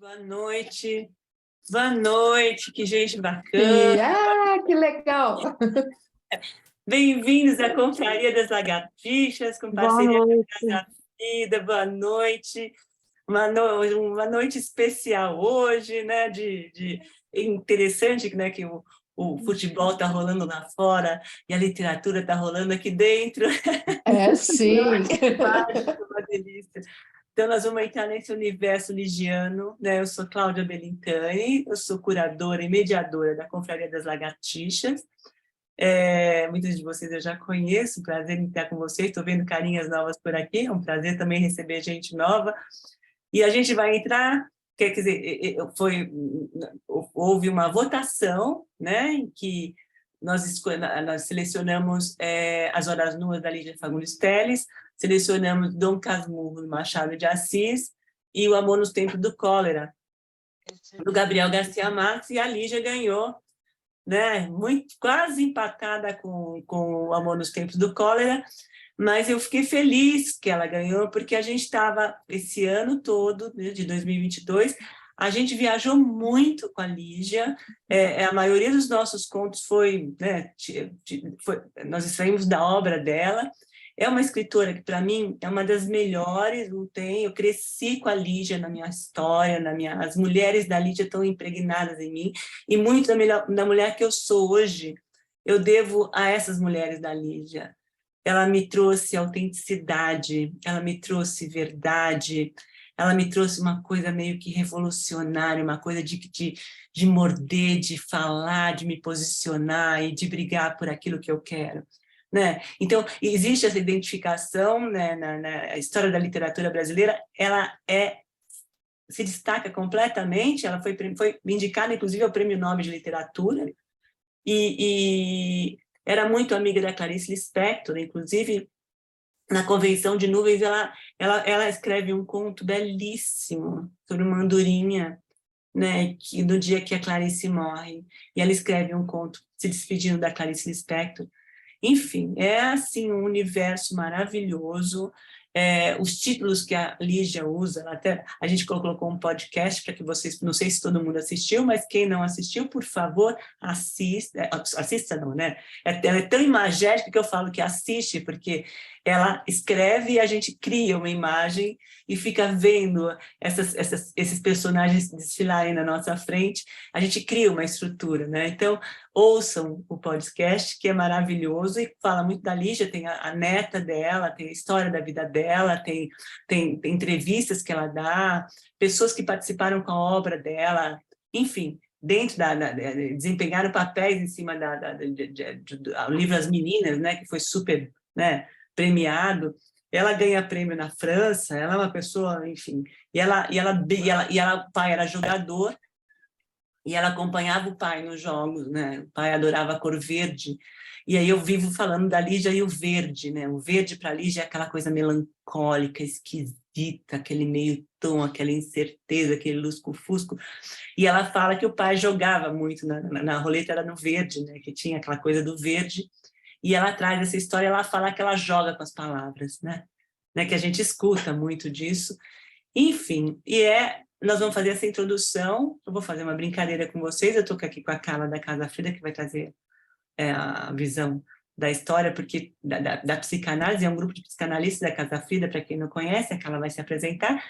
boa noite, que gente bacana. Que legal! Bem-vindos à Confraria das Lagartixas, com parceria com a Casa Vida, boa noite. Uma noite especial hoje, né? Interessante, né? Que o futebol está rolando lá fora e a literatura está rolando aqui dentro. Sim. Mágico, uma delícia. Então, nós vamos entrar nesse universo ligiano, né? Eu sou Cláudia Belintani, eu sou curadora e mediadora da Confraria das Lagartixas. Muitos de vocês eu já conheço, prazer em estar com vocês, estou vendo carinhas novas por aqui, é um prazer também receber gente nova. E a gente vai entrar, quer dizer, houve uma votação, né, em que nós selecionamos As Horas Nuas, da Lígia Fagundes Telles, selecionamos Dom Casmurro, Machado de Assis, e O Amor nos Tempos do Cólera, do Gabriel Garcia Marques, e a Lígia ganhou, né, quase empatada com O Amor nos Tempos do Cólera, mas eu fiquei feliz que ela ganhou, porque a gente estava, esse ano todo, né, de 2022, a gente viajou muito com a Lígia, a maioria dos nossos contos né, nós extraímos da obra dela. É uma escritora que, para mim, é uma das melhores, não tem? Eu cresci com a Lígia na minha história, as mulheres da Lígia estão impregnadas em mim, e muito da mulher que eu sou hoje, eu devo a essas mulheres da Lígia. Ela me trouxe autenticidade, ela me trouxe verdade, ela me trouxe uma coisa meio que revolucionária, uma coisa de morder, de falar, de me posicionar e de brigar por aquilo que eu quero. Né? Então, existe essa identificação, né, na história da literatura brasileira, ela se destaca completamente, ela foi indicada, inclusive, ao Prêmio Nobel de Literatura, e era muito amiga da Clarice Lispector, inclusive, na Convenção de Nuvens, ela escreve um conto belíssimo sobre uma andorinha, né, no dia que a Clarice morre, e ela escreve um conto se despedindo da Clarice Lispector. Enfim, é assim um universo maravilhoso. Os títulos que a Lígia usa, até a gente colocou um podcast para que vocês, não sei se todo mundo assistiu, mas quem não assistiu, por favor, assista não, né? Ela é tão imagética que eu falo que assiste, porque ela escreve e a gente cria uma imagem e fica vendo esses personagens desfilarem na nossa frente, a gente cria uma estrutura, né? Então, ouçam o podcast, que é maravilhoso e fala muito da Lígia, tem a neta dela, tem a história da vida dela, tem entrevistas que ela dá, pessoas que participaram com a obra dela, enfim, dentro desempenharam papéis em cima do livro As Meninas, né, que foi super, né, premiado. Ela ganha prêmio na França, ela é uma pessoa, enfim, o pai era jogador, e ela acompanhava o pai nos jogos, né? O pai adorava a cor verde. E aí eu vivo falando da Lígia e o verde, né? O verde para a Lígia é aquela coisa melancólica, esquisita, aquele meio tom, aquela incerteza, aquele lusco-fusco. E ela fala que o pai jogava muito na roleta, era no verde, né? Que tinha aquela coisa do verde. E ela traz essa história, ela fala que ela joga com as palavras, né? Que a gente escuta muito disso. Enfim, nós vamos fazer essa introdução, eu vou fazer uma brincadeira com vocês, eu estou aqui com a Carla da Casa Frida, que vai trazer a visão da história, porque da psicanálise, é um grupo de psicanalistas da Casa Frida, para quem não conhece, a Carla vai se apresentar,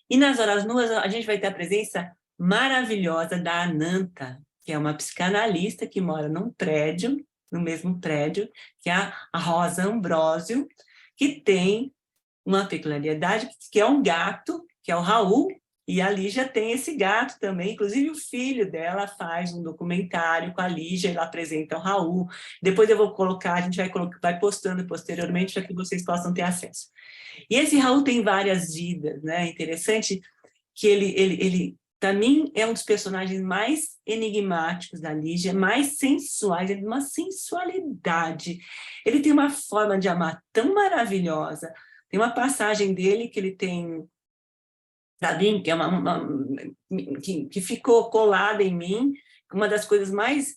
e nas Horas Nuas a gente vai ter a presença maravilhosa da Ananta, que é uma psicanalista que mora no mesmo prédio, que é a Rosa Ambrósio, que tem uma peculiaridade, que é um gato, que é o Raul, e a Lígia tem esse gato também, inclusive o filho dela faz um documentário com a Lígia, ele apresenta o Raul, depois eu vou colocar, a gente vai postando posteriormente para que vocês possam ter acesso. E esse Raul tem várias vidas, né? Interessante que ele para mim, é um dos personagens mais enigmáticos da Lígia, mais sensuais, ele tem uma sensualidade, ele tem uma forma de amar tão maravilhosa. Tem uma passagem dele que ele tem, para mim, que é que ficou colada em mim, uma das coisas mais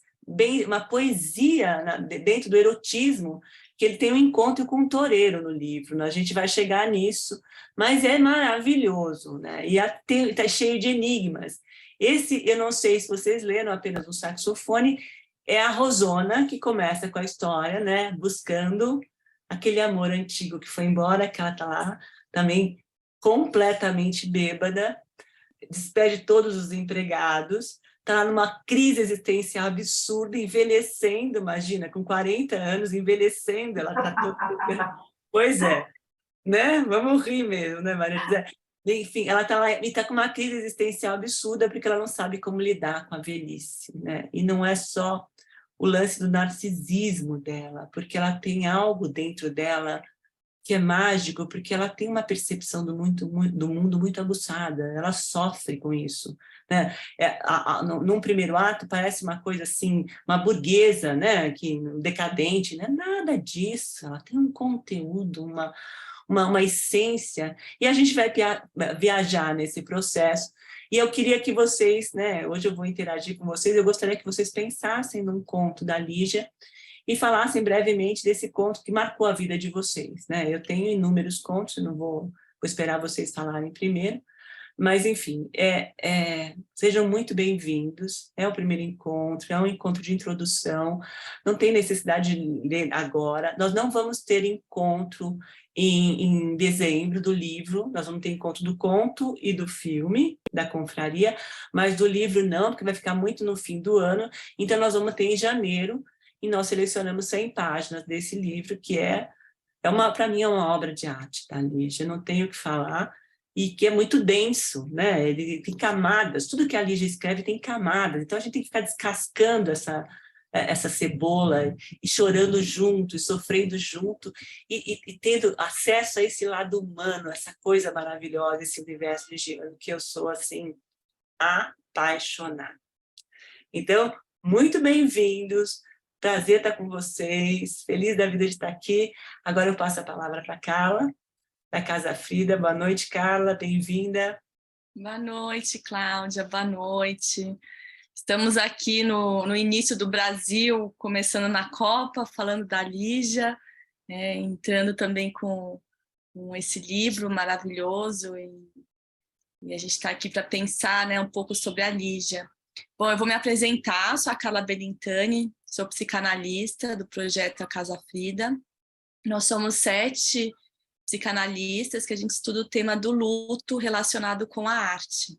uma poesia dentro do erotismo, que ele tem um encontro com um toureiro no livro, né? A gente vai chegar nisso, mas é maravilhoso, né? E está cheio de enigmas. Esse, eu não sei se vocês leram apenas o saxofone, é a Rosona, que começa com a história, né? Buscando aquele amor antigo que foi embora, que ela está lá também completamente bêbada, despede todos os empregados, está numa crise existencial absurda, envelhecendo, imagina, com 40 anos, envelhecendo, ela está toda... Pois é, né? Vamos rir mesmo, né, Maria José? Enfim, ela está lá e está com uma crise existencial absurda porque ela não sabe como lidar com a velhice, né? E não é só o lance do narcisismo dela, porque ela tem algo dentro dela que é mágico, porque ela tem uma percepção do mundo muito aguçada, ela sofre com isso, né? Num primeiro ato parece uma coisa assim, uma burguesa, né? Que decadente, né? Nada disso, ela tem um conteúdo, uma essência, e a gente vai viajar nesse processo. E eu queria que vocês, né? Hoje eu vou interagir com vocês, eu gostaria que vocês pensassem num conto da Lígia, e falassem brevemente desse conto que marcou a vida de vocês, né? Eu tenho inúmeros contos, não vou esperar vocês falarem primeiro, mas, enfim, sejam muito bem-vindos, é o primeiro encontro, é um encontro de introdução, não tem necessidade de ler agora, nós não vamos ter encontro em dezembro do livro, nós vamos ter encontro do conto e do filme, da confraria, mas do livro não, porque vai ficar muito no fim do ano, então nós vamos ter em janeiro, e nós selecionamos 100 páginas desse livro, que para mim, é uma obra de arte, tá, Lígia? Eu não tenho o que falar, e que é muito denso, né? Ele tem camadas, tudo que a Lígia escreve tem camadas, então a gente tem que ficar descascando essa cebola, e chorando junto, e sofrendo junto, e tendo acesso a esse lado humano, essa coisa maravilhosa, esse universo ligiano, que eu sou, assim, apaixonada. Então, muito bem-vindos, prazer estar com vocês, feliz da vida de estar aqui. Agora eu passo a palavra para a Carla, da Casa Frida. Boa noite, Carla, bem-vinda. Boa noite, Cláudia, boa noite. Estamos aqui no início do Brasil, começando na Copa, falando da Lígia, entrando também com esse livro maravilhoso, e a gente está aqui para pensar, né, um pouco sobre a Lígia. Bom, eu vou me apresentar, sou a Carla Belintani, sou psicanalista do projeto A Casa Frida. Nós somos 7 psicanalistas que a gente estuda o tema do luto relacionado com a arte.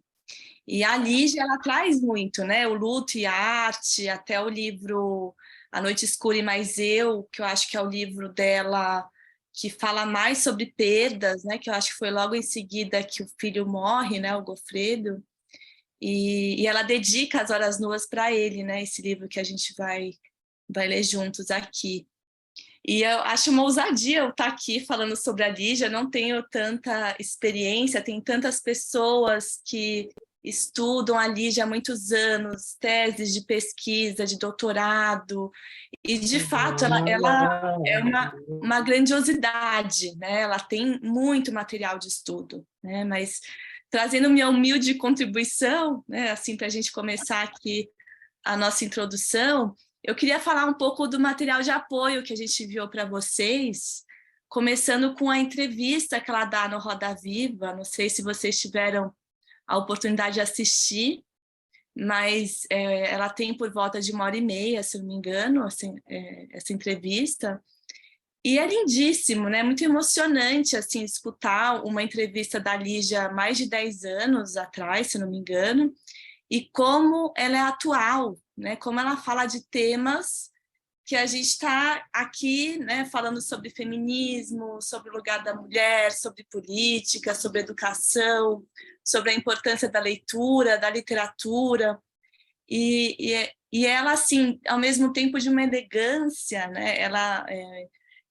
E a Lígia, ela traz muito, né? O luto e a arte, até o livro A Noite Escura e Mais Eu, que eu acho que é o livro dela que fala mais sobre perdas, né? Que eu acho que foi logo em seguida que o filho morre, né? O Gofredo. E ela dedica As Horas Nuas para ele, né? Esse livro que a gente vai ler juntos aqui. E eu acho uma ousadia eu estar aqui falando sobre a Lígia, não tenho tanta experiência, tem tantas pessoas que estudam a Lígia há muitos anos, teses de pesquisa, de doutorado, e de fato ela é uma grandiosidade, né? Ela tem muito material de estudo, né? Mas trazendo minha humilde contribuição, né, assim, para a gente começar aqui a nossa introdução, eu queria falar um pouco do material de apoio que a gente enviou para vocês, começando com a entrevista que ela dá no Roda Viva. Não sei se vocês tiveram a oportunidade de assistir, mas ela tem por volta de 1h30, se não me engano, assim, essa entrevista. E é lindíssimo, né? Muito emocionante assim, escutar uma entrevista da Lígia há mais de 10 anos atrás, se não me engano, e como ela é atual, né? Como ela fala de temas que a gente está aqui, né, falando sobre feminismo, sobre o lugar da mulher, sobre política, sobre educação, sobre a importância da leitura, da literatura. E ela, assim, ao mesmo tempo de uma elegância, né?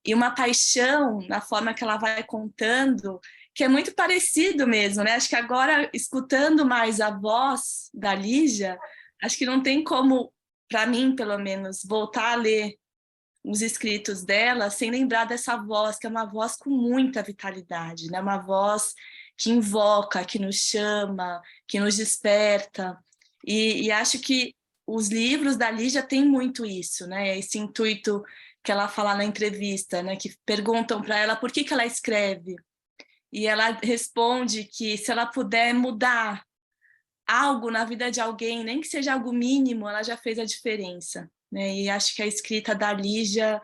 E uma paixão na forma que ela vai contando, que é muito parecido mesmo, né? Acho que agora, escutando mais a voz da Lígia, acho que não tem como, para mim, pelo menos, voltar a ler os escritos dela sem lembrar dessa voz, que é uma voz com muita vitalidade, né? Uma voz que invoca, que nos chama, que nos desperta. E acho que os livros da Lígia têm muito isso, né? Esse intuito que ela fala na entrevista, né? Que perguntam para ela por que ela escreve. E ela responde que se ela puder mudar algo na vida de alguém, nem que seja algo mínimo, ela já fez a diferença, né? E acho que a escrita da Lígia,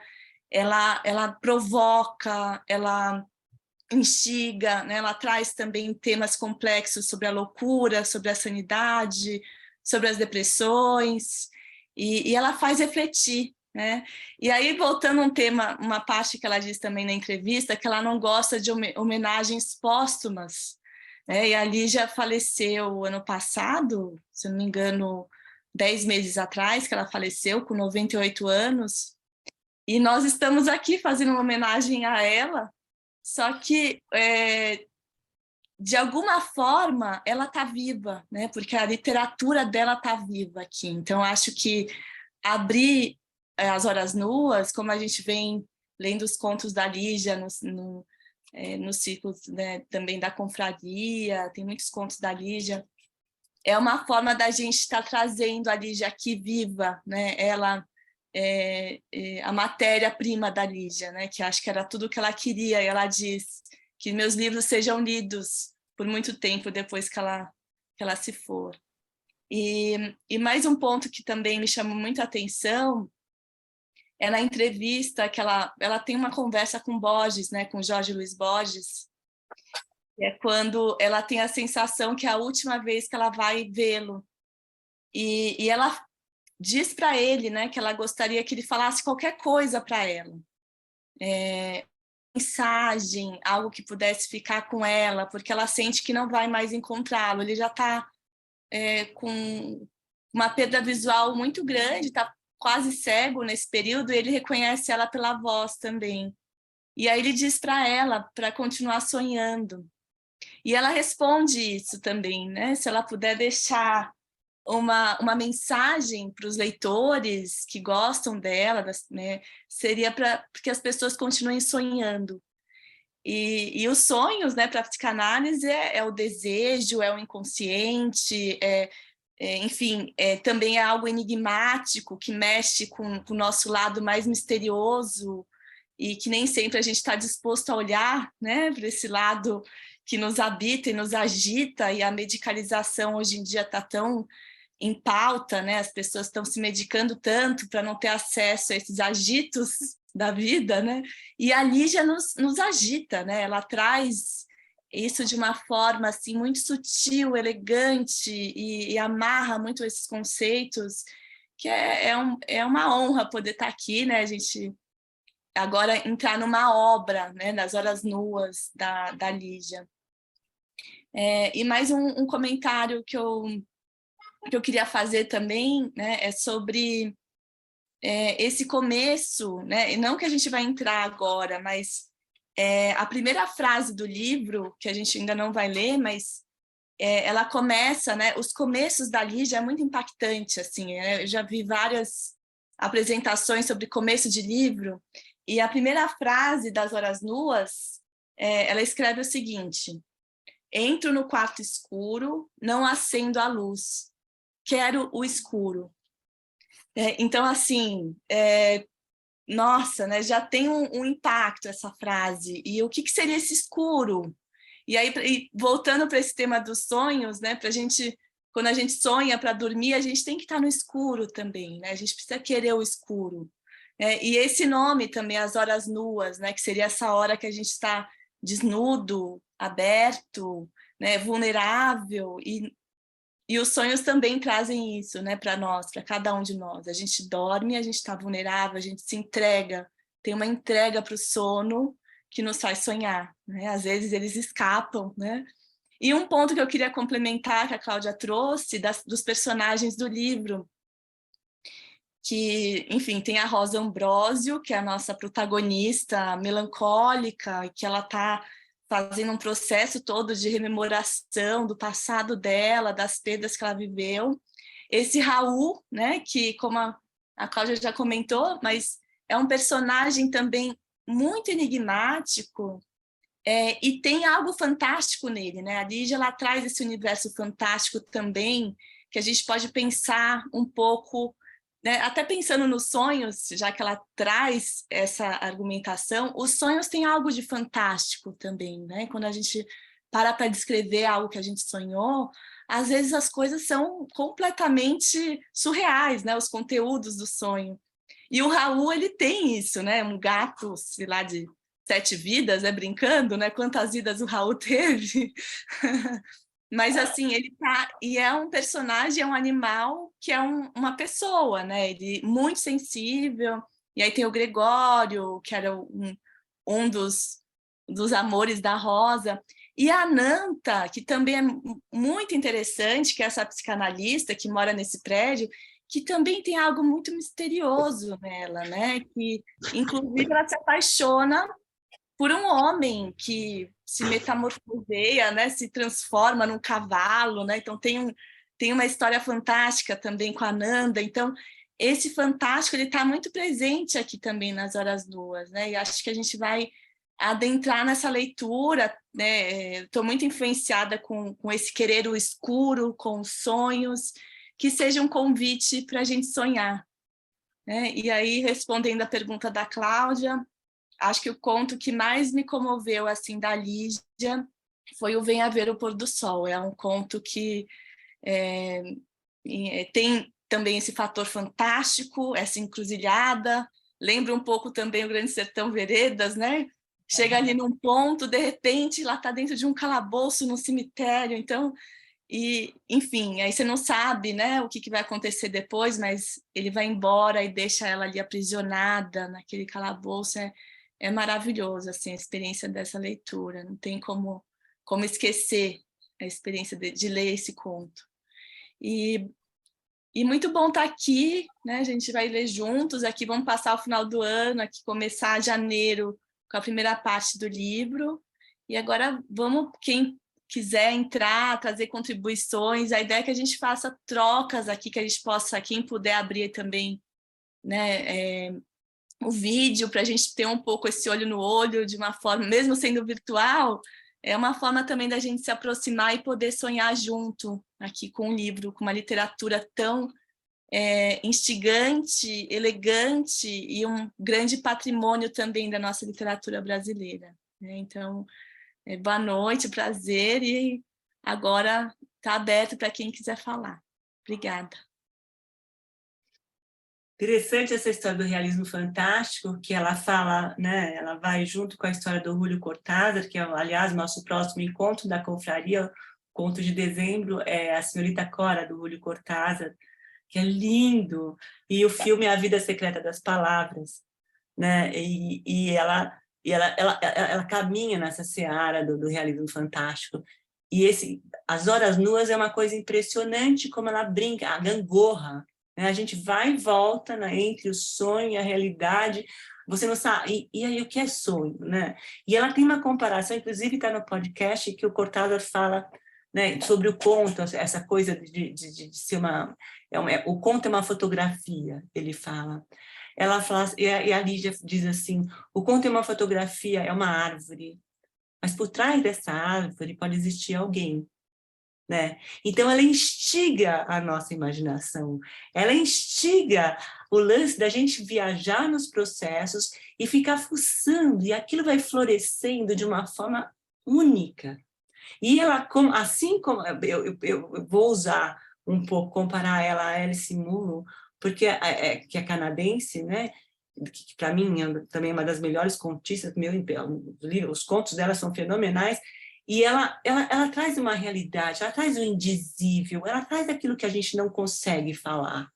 ela provoca, ela instiga, né? Ela traz também temas complexos sobre a loucura, sobre a sanidade, sobre as depressões, e ela faz refletir, né? E aí, voltando um tema, uma parte que ela diz também na entrevista, que ela não gosta de homenagens póstumas, né? E a Lígia faleceu ano passado, se não me engano, 10 meses atrás, que ela faleceu, com 98 anos, e nós estamos aqui fazendo uma homenagem a ela, só que, de alguma forma, ela está viva, né? Porque a literatura dela está viva aqui. Então, acho que abrir As Horas Nuas, como a gente vem lendo os contos da Lígia nos ciclos, né, também da confraria, tem muitos contos da Lígia, é uma forma da gente estar trazendo a Lígia aqui viva, né? Ela a matéria-prima da Lígia, né? Que acho que era tudo que ela queria, e ela diz que meus livros sejam lidos por muito tempo depois que ela se for. E mais um ponto que também me chamou muito a atenção é na entrevista que ela tem uma conversa com Borges, né, com Jorge Luiz Borges, é quando ela tem a sensação que é a última vez que ela vai vê-lo. E ela diz para ele, né, que ela gostaria que ele falasse qualquer coisa para ela. Mensagem, algo que pudesse ficar com ela, porque ela sente que não vai mais encontrá-lo. Ele já está com uma perda visual muito grande, está quase cego nesse período, e ele reconhece ela pela voz também. E aí ele diz para ela para continuar sonhando. E ela responde isso também, né? Se ela puder deixar uma mensagem para os leitores que gostam dela, né? Seria para que as pessoas continuem sonhando. E os sonhos, né, para a psicanálise é o desejo, é o inconsciente, enfim, também é algo enigmático que mexe com o nosso lado mais misterioso e que nem sempre a gente está disposto a olhar, né, para esse lado que nos habita e nos agita, e a medicalização hoje em dia está tão em pauta, né? As pessoas estão se medicando tanto para não ter acesso a esses agitos da vida, né? E a Lígia nos agita, né? Ela traz isso de uma forma assim muito sutil, elegante, e amarra muito esses conceitos, que é uma honra poder estar aqui, né? A gente agora entrar numa obra, né? Das Horas Nuas da Lígia. E mais um comentário que eu queria fazer também, né, é sobre esse começo, né, e não que a gente vai entrar agora, mas a primeira frase do livro, que a gente ainda não vai ler, mas ela começa, né, os começos da Lígia é muito impactante, assim, eu já vi várias apresentações sobre começo de livro, e a primeira frase das Horas Nuas, ela escreve o seguinte: entro no quarto escuro, não acendo a luz, quero o escuro. Então, assim, nossa, né, já tem um impacto essa frase. E o que seria esse escuro? E aí, voltando para esse tema dos sonhos, né, pra gente, quando a gente sonha para dormir, a gente tem que estar no escuro também, né? A gente precisa querer o escuro. E esse nome também, As Horas Nuas, né, que seria essa hora que a gente está desnudo, aberto, né, vulnerável, e os sonhos também trazem isso, né, para nós, para cada um de nós. A gente dorme, a gente está vulnerável, a gente se entrega, tem uma entrega para o sono que nos faz sonhar, né? Às vezes eles escapam, né? E um ponto que eu queria complementar, que a Cláudia trouxe, dos personagens do livro, que, enfim, tem a Rosa Ambrósio, que é a nossa protagonista melancólica, que ela está fazendo um processo todo de rememoração do passado dela, das perdas que ela viveu. Esse Raul, né, que, como a Cláudia já comentou, mas é um personagem também muito enigmático, e tem algo fantástico nele, né? A Lígia, ela traz esse universo fantástico também, que a gente pode pensar um pouco, né, até pensando nos sonhos, já que ela traz essa argumentação, os sonhos têm algo de fantástico também, né? Quando a gente para descrever algo que a gente sonhou, às vezes as coisas são completamente surreais, né? Os conteúdos do sonho. E o Raul, ele tem isso, né? Um gato, sei lá, de 7 vidas, né? Brincando, né? Quantas vidas o Raul teve? Mas, assim, ele tá... E é um personagem, é um animal que é uma pessoa, né? Ele muito sensível. E aí tem o Gregório, que era um dos amores da Rosa. E a Nanta, que também é muito interessante, que é essa psicanalista que mora nesse prédio, que também tem algo muito misterioso nela, né? Que, inclusive, ela se apaixona por um homem que se metamorfoseia, né? Se transforma num cavalo, né? Então tem uma história fantástica também com a Nanda. Então, esse fantástico ele está muito presente aqui também nas Horas Nuas, né? E acho que a gente vai adentrar nessa leitura, né? Estou muito influenciada com esse querer o escuro, com os sonhos, que seja um convite para a gente sonhar, né? E aí, respondendo a pergunta da Cláudia, acho que o conto que mais me comoveu assim da Lígia foi o Venha Ver o Pôr do Sol. É um conto que tem também esse fator fantástico, essa encruzilhada, lembra um pouco também o Grande Sertão Veredas, né? Chega ali num ponto, de repente, lá está dentro de um calabouço no cemitério, então... E, enfim, aí você não sabe, né, o que vai acontecer depois, mas ele vai embora e deixa ela ali aprisionada naquele calabouço. É maravilhoso, assim, a experiência dessa leitura. Não tem como esquecer a experiência de ler esse conto. E muito bom estar aqui, né? A gente vai ler juntos aqui, vamos passar o final do ano, aqui começar janeiro com a primeira parte do livro. E agora vamos, quem quiser entrar, trazer contribuições, a ideia é que a gente faça trocas aqui, que a gente possa, quem puder abrir também, né, o vídeo, para a gente ter um pouco esse olho no olho, de uma forma, mesmo sendo virtual, é uma forma também da gente se aproximar e poder sonhar junto aqui com um livro, com uma literatura tão instigante, elegante e um grande patrimônio também da nossa literatura brasileira, né? Então, boa noite, prazer, e agora está aberto para quem quiser falar. Obrigada. Interessante essa história do realismo fantástico, que ela fala, né, ela vai junto com a história do Júlio Cortázar, que é, aliás, nosso próximo encontro da confraria, conto de dezembro, é A Senhorita Cora, do Júlio Cortázar, que é lindo, e o filme A Vida Secreta das Palavras, né, e ela caminha nessa seara do realismo fantástico, e As Horas Nuas é uma coisa impressionante como ela brinca, a gangorra, né? A gente vai e volta, né, entre o sonho e a realidade, você não sabe, e aí o que é sonho, né? E ela tem uma comparação, inclusive está no podcast, que o Cortázar fala, né, sobre o conto, essa coisa de ser o conto é uma fotografia, ele fala. Ela fala, e a Lígia diz assim, o conto é uma fotografia, é uma árvore, mas por trás dessa árvore pode existir alguém, né? Então ela instiga a nossa imaginação, ela instiga o lance da gente viajar nos processos e ficar fuçando, e aquilo vai florescendo de uma forma única. E ela, assim como eu vou usar um pouco, comparar ela a Alice Munro, porque que é canadense, né? Que para mim também é uma das melhores contistas, os contos dela são fenomenais, e ela traz uma realidade, ela traz o indizível, ela traz aquilo que a gente não consegue falar,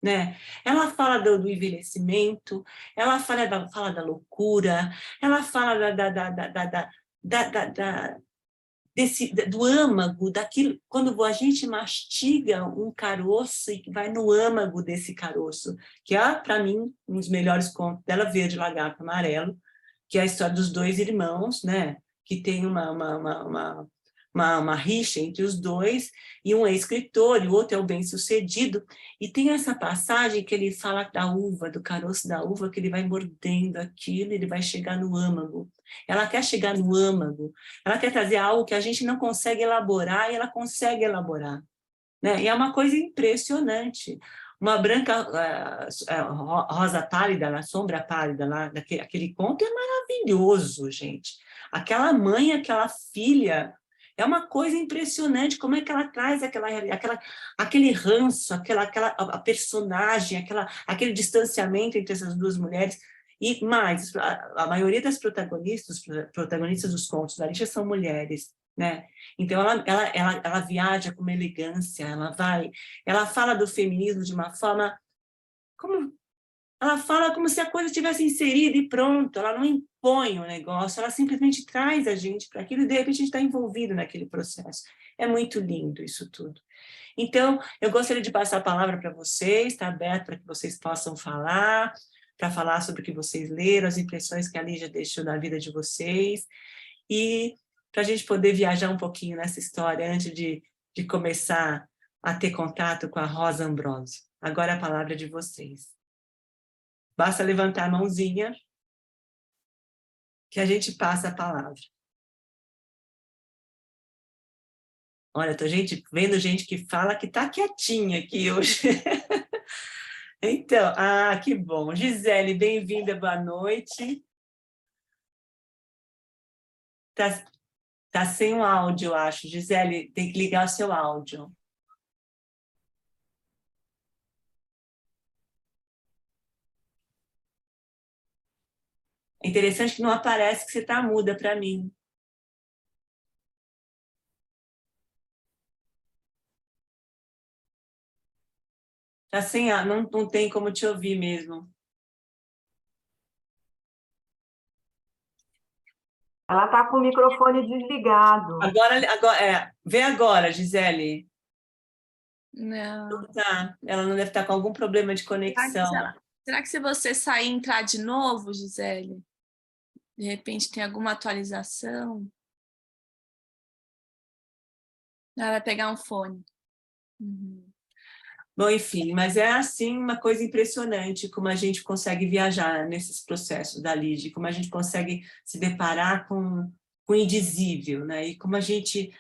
né? Ela fala do envelhecimento, ela fala da loucura, ela fala do âmago, daquilo, quando a gente mastiga um caroço e vai no âmago desse caroço, que é, para mim, um dos melhores contos dela, Verde, Lagarto, Amarelo, que é a história dos dois irmãos, né? Que tem uma rixa entre os dois, e um é escritor, e o outro é o bem-sucedido, e tem essa passagem que ele fala da uva, do caroço da uva, que ele vai mordendo aquilo, ele vai chegar no âmago. Ela quer chegar no âmago, ela quer trazer algo que a gente não consegue elaborar, e ela consegue elaborar. né? E é uma coisa impressionante. Uma branca rosa pálida, a sombra pálida lá, aquele conto é maravilhoso, gente. Aquela mãe, aquela filha, é uma coisa impressionante como é que ela traz aquele ranço, a personagem, aquele distanciamento entre essas duas mulheres. E mais, a maioria das protagonistas dos contos da Alicia são mulheres, né? Então ela viaja com uma elegância, ela fala do feminismo de uma forma ela fala como se a coisa tivesse inserida e pronto, ela não impõe o negócio, ela simplesmente traz a gente para aquilo e de repente a gente está envolvido naquele processo. É muito lindo isso tudo. Então, eu gostaria de passar a palavra para vocês, está aberto para que vocês possam falar, para falar sobre o que vocês leram, as impressões que a Lígia deixou na vida de vocês, e para a gente poder viajar um pouquinho nessa história antes de começar a ter contato com a Rosa Ambrosio. Agora a palavra é de vocês. Basta levantar a mãozinha que a gente passa a palavra. Olha, tô vendo gente que fala que está quietinha aqui hoje. Então, que bom. Gisele, bem-vinda, boa noite. Tá sem o áudio, eu acho. Gisele, tem que ligar o seu áudio. É interessante que não aparece que você está muda para mim. Tá sem, não tem como te ouvir mesmo. Ela está com o microfone desligado. Vê agora, Gisele. Não. Tá, ela não deve estar com algum problema de conexão. Será que se você sair e entrar de novo, Gisele, de repente tem alguma atualização? Ela vai pegar um fone. Uhum. Bom, enfim, mas é assim uma coisa impressionante como a gente consegue viajar nesses processos da Lígia, como a gente consegue se deparar com o indizível, né? E como a gente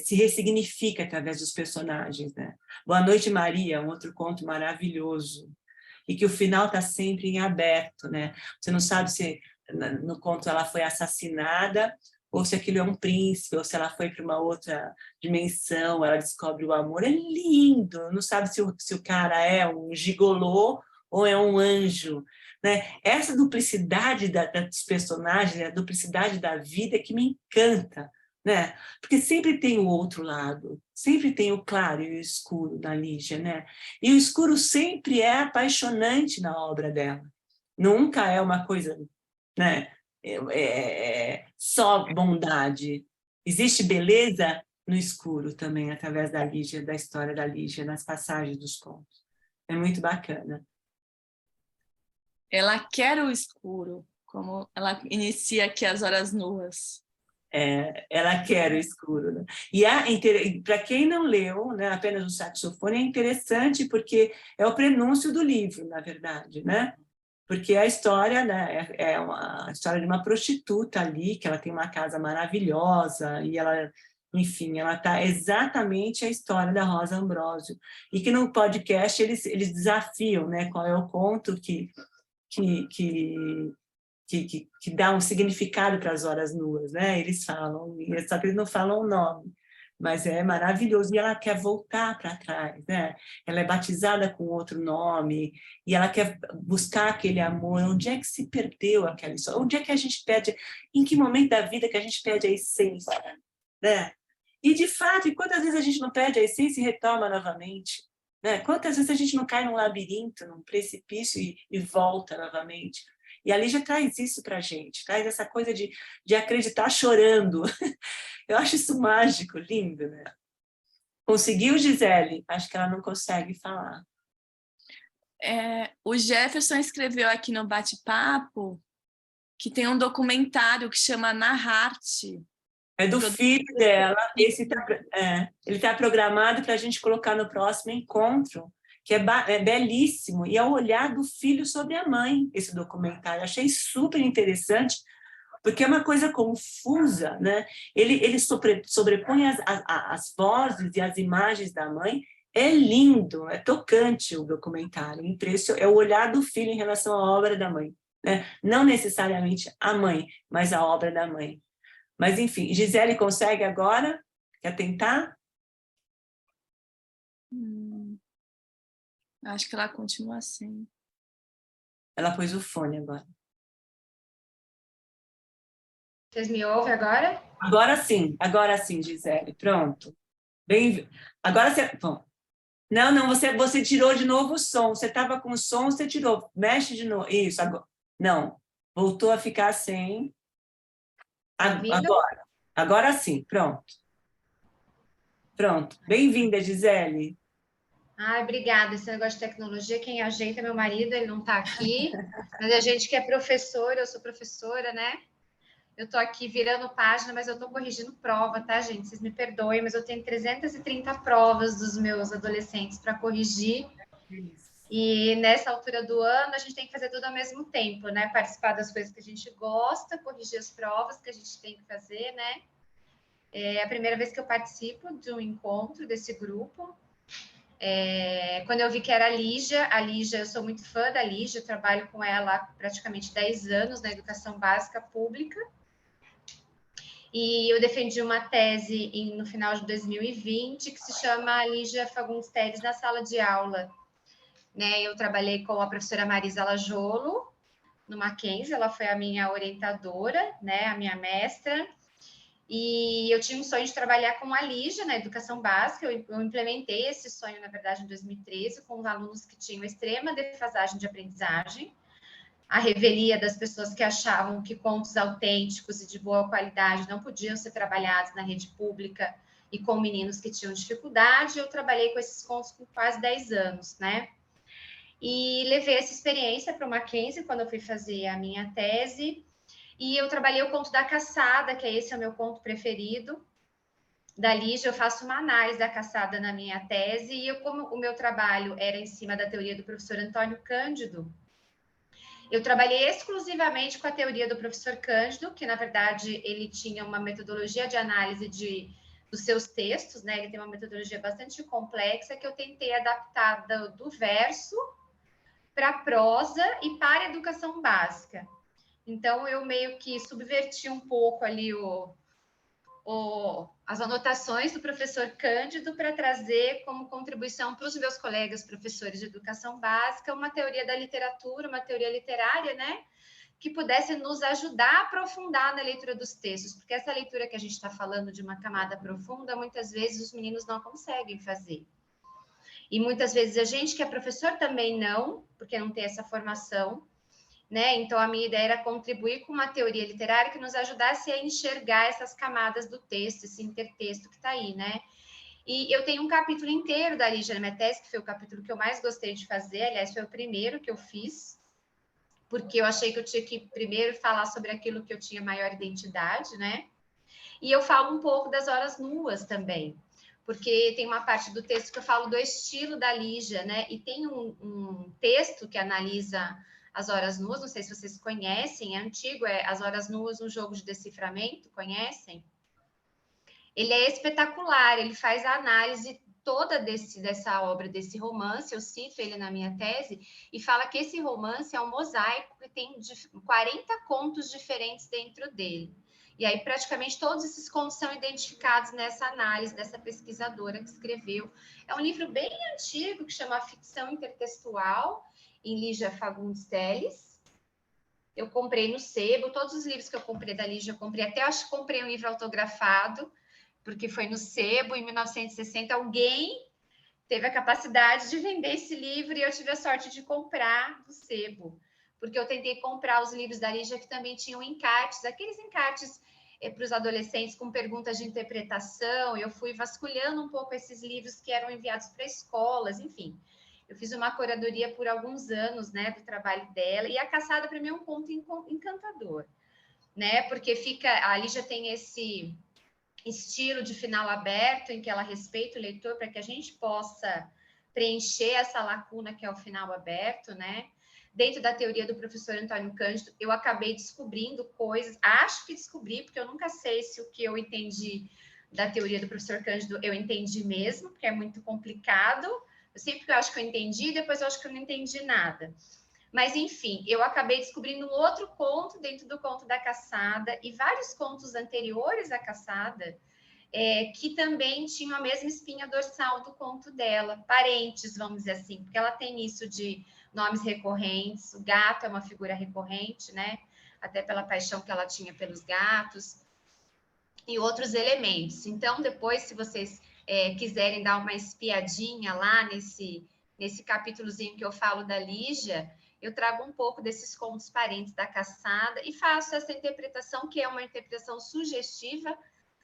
se ressignifica através dos personagens, né? Boa Noite, Maria, um outro conto maravilhoso, e que o final está sempre em aberto, né? Você não sabe se no conto ela foi assassinada, ou se aquilo é um príncipe, ou se ela foi para uma outra dimensão, ela descobre o amor. É lindo, não sabe se o cara é um gigolô ou é um anjo, né? Essa duplicidade dos personagens, a duplicidade da vida é que me encanta, né? Porque sempre tem o outro lado, sempre tem o claro e o escuro na Lígia, né? E o escuro sempre é apaixonante na obra dela. Nunca é uma coisa, né? Só bondade. Existe beleza no escuro também, através da Lígia, da história da Lígia, nas passagens dos contos. É muito bacana. Ela quer o escuro, como ela inicia aqui as Horas Nuas. Ela quer o escuro, né? E para quem não leu, né, apenas o saxofone, é interessante porque é o prenúncio do livro, na verdade, né? Porque a história, né, é uma história de uma prostituta ali, que ela tem uma casa maravilhosa, e ela, enfim, ela está exatamente a história da Rosa Ambrosio. E que no podcast eles desafiam, né, qual é o conto que dá um significado para as horas nuas, né? Eles falam, só que eles não falam o nome. Mas é maravilhoso, e ela quer voltar para trás, né? Ela é batizada com outro nome, e ela quer buscar aquele amor. Onde é que se perdeu aquela história? Onde é que a gente perde, em que momento da vida que a gente perde a essência, né? E, de fato, e quantas vezes a gente não perde a essência e retoma novamente? Né? Quantas vezes a gente não cai num labirinto, num precipício e volta novamente? E a Lígia traz isso para a gente, traz essa coisa de acreditar chorando. Eu acho isso mágico, lindo, né? Conseguiu, Gisele? Acho que ela não consegue falar. O Jefferson escreveu aqui no bate-papo que tem um documentário que chama Narrarte. É do filho dela. Ele está programado para a gente colocar no próximo encontro, que é belíssimo, e é o olhar do filho sobre a mãe, esse documentário. Achei super interessante, porque é uma coisa confusa, né? Ele sobrepõe as vozes e as imagens da mãe. É lindo, é tocante o documentário. É o olhar do filho em relação à obra da mãe, né? Não necessariamente a mãe, mas a obra da mãe. Mas, enfim, Gisele consegue agora? Quer tentar? Acho que ela continua assim. Ela pôs o fone agora. Vocês me ouvem agora? Agora sim, Gisele. Pronto. Bem, agora você... Bom, não, você tirou de novo o som. Você estava com o som, você tirou. Mexe de novo. Isso, agora. Não, voltou a ficar sem. Agora sim, pronto. Pronto. Bem-vinda, Gisele. Ai, obrigada. Esse negócio de tecnologia, quem ajeita é meu marido, ele não está aqui. Mas a gente que é professora, eu sou professora, né? Eu estou aqui virando página, mas eu estou corrigindo prova, tá, gente? Vocês me perdoem, mas eu tenho 330 provas dos meus adolescentes para corrigir. E nessa altura do ano, a gente tem que fazer tudo ao mesmo tempo, né? Participar das coisas que a gente gosta, corrigir as provas que a gente tem que fazer, né? É a primeira vez que eu participo de um encontro desse grupo. Quando eu vi que era a Lígia, eu sou muito fã da Lígia, eu trabalho com ela há praticamente 10 anos na educação básica pública. E eu defendi uma tese no final de 2020 que se chama Lígia Fagundes Teles na sala de aula. Né? Eu trabalhei com a professora Marisa Lajolo no Mackenzie, ela foi a minha orientadora, né? A minha mestra. E eu tinha um sonho de trabalhar com a Lígia na educação básica. Eu implementei esse sonho, na verdade, em 2013, com os alunos que tinham extrema defasagem de aprendizagem, a revelia das pessoas que achavam que contos autênticos e de boa qualidade não podiam ser trabalhados na rede pública e com meninos que tinham dificuldade. Eu trabalhei com esses contos por quase 10 anos, né? E levei essa experiência para o Mackenzie quando eu fui fazer a minha tese. E eu trabalhei o conto da caçada, que esse é o meu conto preferido. Da Lígia, eu faço uma análise da caçada na minha tese. E como o meu trabalho era em cima da teoria do professor Antônio Cândido, eu trabalhei exclusivamente com a teoria do professor Cândido, que, na verdade, ele tinha uma metodologia de análise dos seus textos, né? Ele tem uma metodologia bastante complexa que eu tentei adaptar do verso para a prosa e para a educação básica. Então, eu meio que subverti um pouco ali as anotações do professor Cândido para trazer como contribuição para os meus colegas professores de educação básica uma teoria da literatura, uma teoria literária, né? Que pudesse nos ajudar a aprofundar na leitura dos textos, porque essa leitura que a gente está falando de uma camada profunda, muitas vezes os meninos não conseguem fazer. E muitas vezes a gente que é professor também não, porque não tem essa formação, né? Então, a minha ideia era contribuir com uma teoria literária que nos ajudasse a enxergar essas camadas do texto, esse intertexto que está aí, né? E eu tenho um capítulo inteiro da Lígia na minha tese, que foi o capítulo que eu mais gostei de fazer, aliás, foi o primeiro que eu fiz, porque eu achei que eu tinha que primeiro falar sobre aquilo que eu tinha maior identidade, né? E eu falo um pouco das horas nuas também, porque tem uma parte do texto que eu falo do estilo da Lígia, né? E tem um texto que analisa as horas nuas, não sei se vocês conhecem, é antigo, é As Horas Nuas, um jogo de deciframento, conhecem? Ele é espetacular, ele faz a análise toda dessa obra, desse romance, eu cito ele na minha tese, e fala que esse romance é um mosaico que tem 40 contos diferentes dentro dele. E aí, praticamente, todos esses contos são identificados nessa análise dessa pesquisadora que escreveu. É um livro bem antigo, que chama Ficção Intertextual, em Lígia Fagundes Teles. Eu comprei no sebo, todos os livros que eu comprei da Lígia, eu comprei, até acho que comprei um livro autografado, porque foi no sebo, em 1960, alguém teve a capacidade de vender esse livro e eu tive a sorte de comprar do sebo, porque eu tentei comprar os livros da Lígia que também tinham encartes, aqueles encartes para os adolescentes com perguntas de interpretação. Eu fui vasculhando um pouco esses livros que eram enviados para escolas, enfim. Eu fiz uma curadoria por alguns anos, né, do trabalho dela, e A Caçada, para mim, é um conto encantador, né, porque a Lígia tem esse estilo de final aberto, em que ela respeita o leitor para que a gente possa preencher essa lacuna que é o final aberto, né? dentro da teoria do professor Antônio Cândido, eu acabei descobrindo coisas, acho que descobri, porque eu nunca sei se o que eu entendi da teoria do professor Cândido eu entendi mesmo, porque é muito complicado. Eu sempre acho que eu entendi, depois eu acho que eu não entendi nada. Mas, enfim, eu acabei descobrindo um outro conto dentro do conto da caçada e vários contos anteriores à caçada que também tinham a mesma espinha dorsal do conto dela, parentes, vamos dizer assim, porque ela tem isso de nomes recorrentes, o gato é uma figura recorrente, né? Até pela paixão que ela tinha pelos gatos e outros elementos. Então, depois, se vocês quiserem dar uma espiadinha lá nesse capítulozinho que eu falo da Lígia, eu trago um pouco desses contos parentes da caçada e faço essa interpretação, que é uma interpretação sugestiva,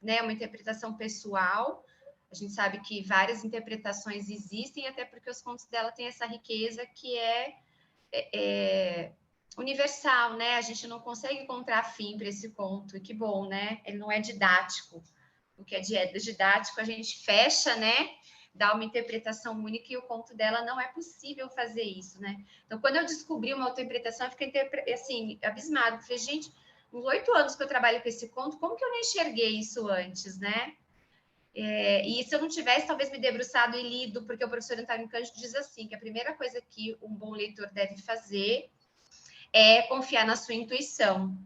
né? Uma interpretação pessoal. A gente sabe que várias interpretações existem, até porque os contos dela têm essa riqueza que é universal, né? A gente não consegue encontrar fim para esse conto, e que bom, né? Ele não é didático. O que é didático, a gente fecha, né? Dá uma interpretação única, e o conto dela não é possível fazer isso, né? Então, quando eu descobri uma autointerpretação, eu fiquei assim, abismada. Eu falei, gente, uns 8 anos que eu trabalho com esse conto, como que eu não enxerguei isso antes, né? E se eu não tivesse, talvez, me debruçado e lido, porque o professor Antônio Cândido diz assim, que a primeira coisa que um bom leitor deve fazer é confiar na sua intuição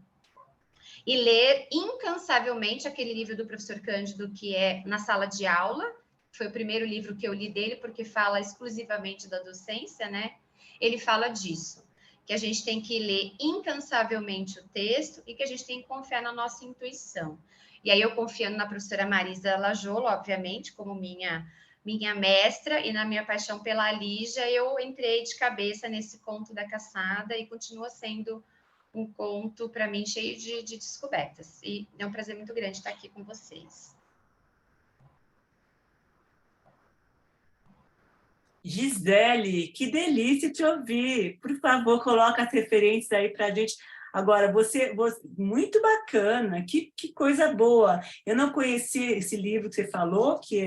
e ler incansavelmente aquele livro do professor Cândido, que é Na Sala de Aula. Foi o primeiro livro que eu li dele, porque fala exclusivamente da docência, né? Ele fala disso, que a gente tem que ler incansavelmente o texto e que a gente tem que confiar na nossa intuição. E aí eu, confiando na professora Marisa Lajolo, obviamente, como minha mestra, e na minha paixão pela Lígia, eu entrei de cabeça nesse conto da caçada e continua sendo um conto, para mim, cheio de descobertas. E é um prazer muito grande estar aqui com vocês. Gisele, que delícia te ouvir. Por favor, coloca as referências aí para a gente. Agora, você, muito bacana, que coisa boa. Eu não conhecia esse livro que você falou, que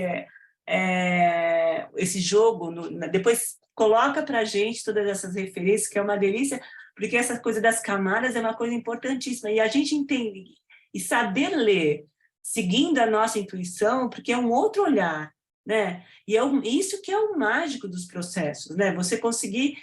é esse jogo. Depois coloca para a gente todas essas referências, que é uma delícia, porque essa coisa das camadas é uma coisa importantíssima. E a gente entende, e saber ler, seguindo a nossa intuição, porque é um outro olhar, né? E isso que é o mágico dos processos, né? Você conseguir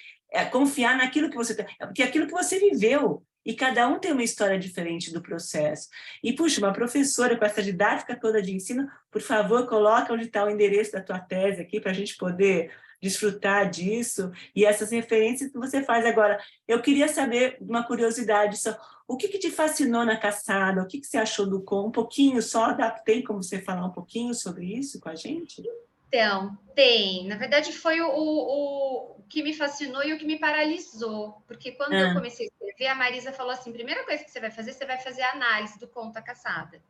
confiar naquilo que você tem, porque é aquilo que você viveu, e cada um tem uma história diferente do processo. E, puxa, uma professora com essa didática toda de ensino, por favor, coloca onde está o endereço da tua tese aqui, para a gente poder desfrutar disso, e essas referências que você faz. Agora, eu queria saber, uma curiosidade, só, o que te fascinou na caçada? O que você achou do conto? Um pouquinho só, tem como você falar um pouquinho sobre isso com a gente? Então, tem. Na verdade, foi o que me fascinou e o que me paralisou. Porque quando eu comecei a escrever, a Marisa falou assim, primeira coisa que você vai fazer a análise do conto A Caçada.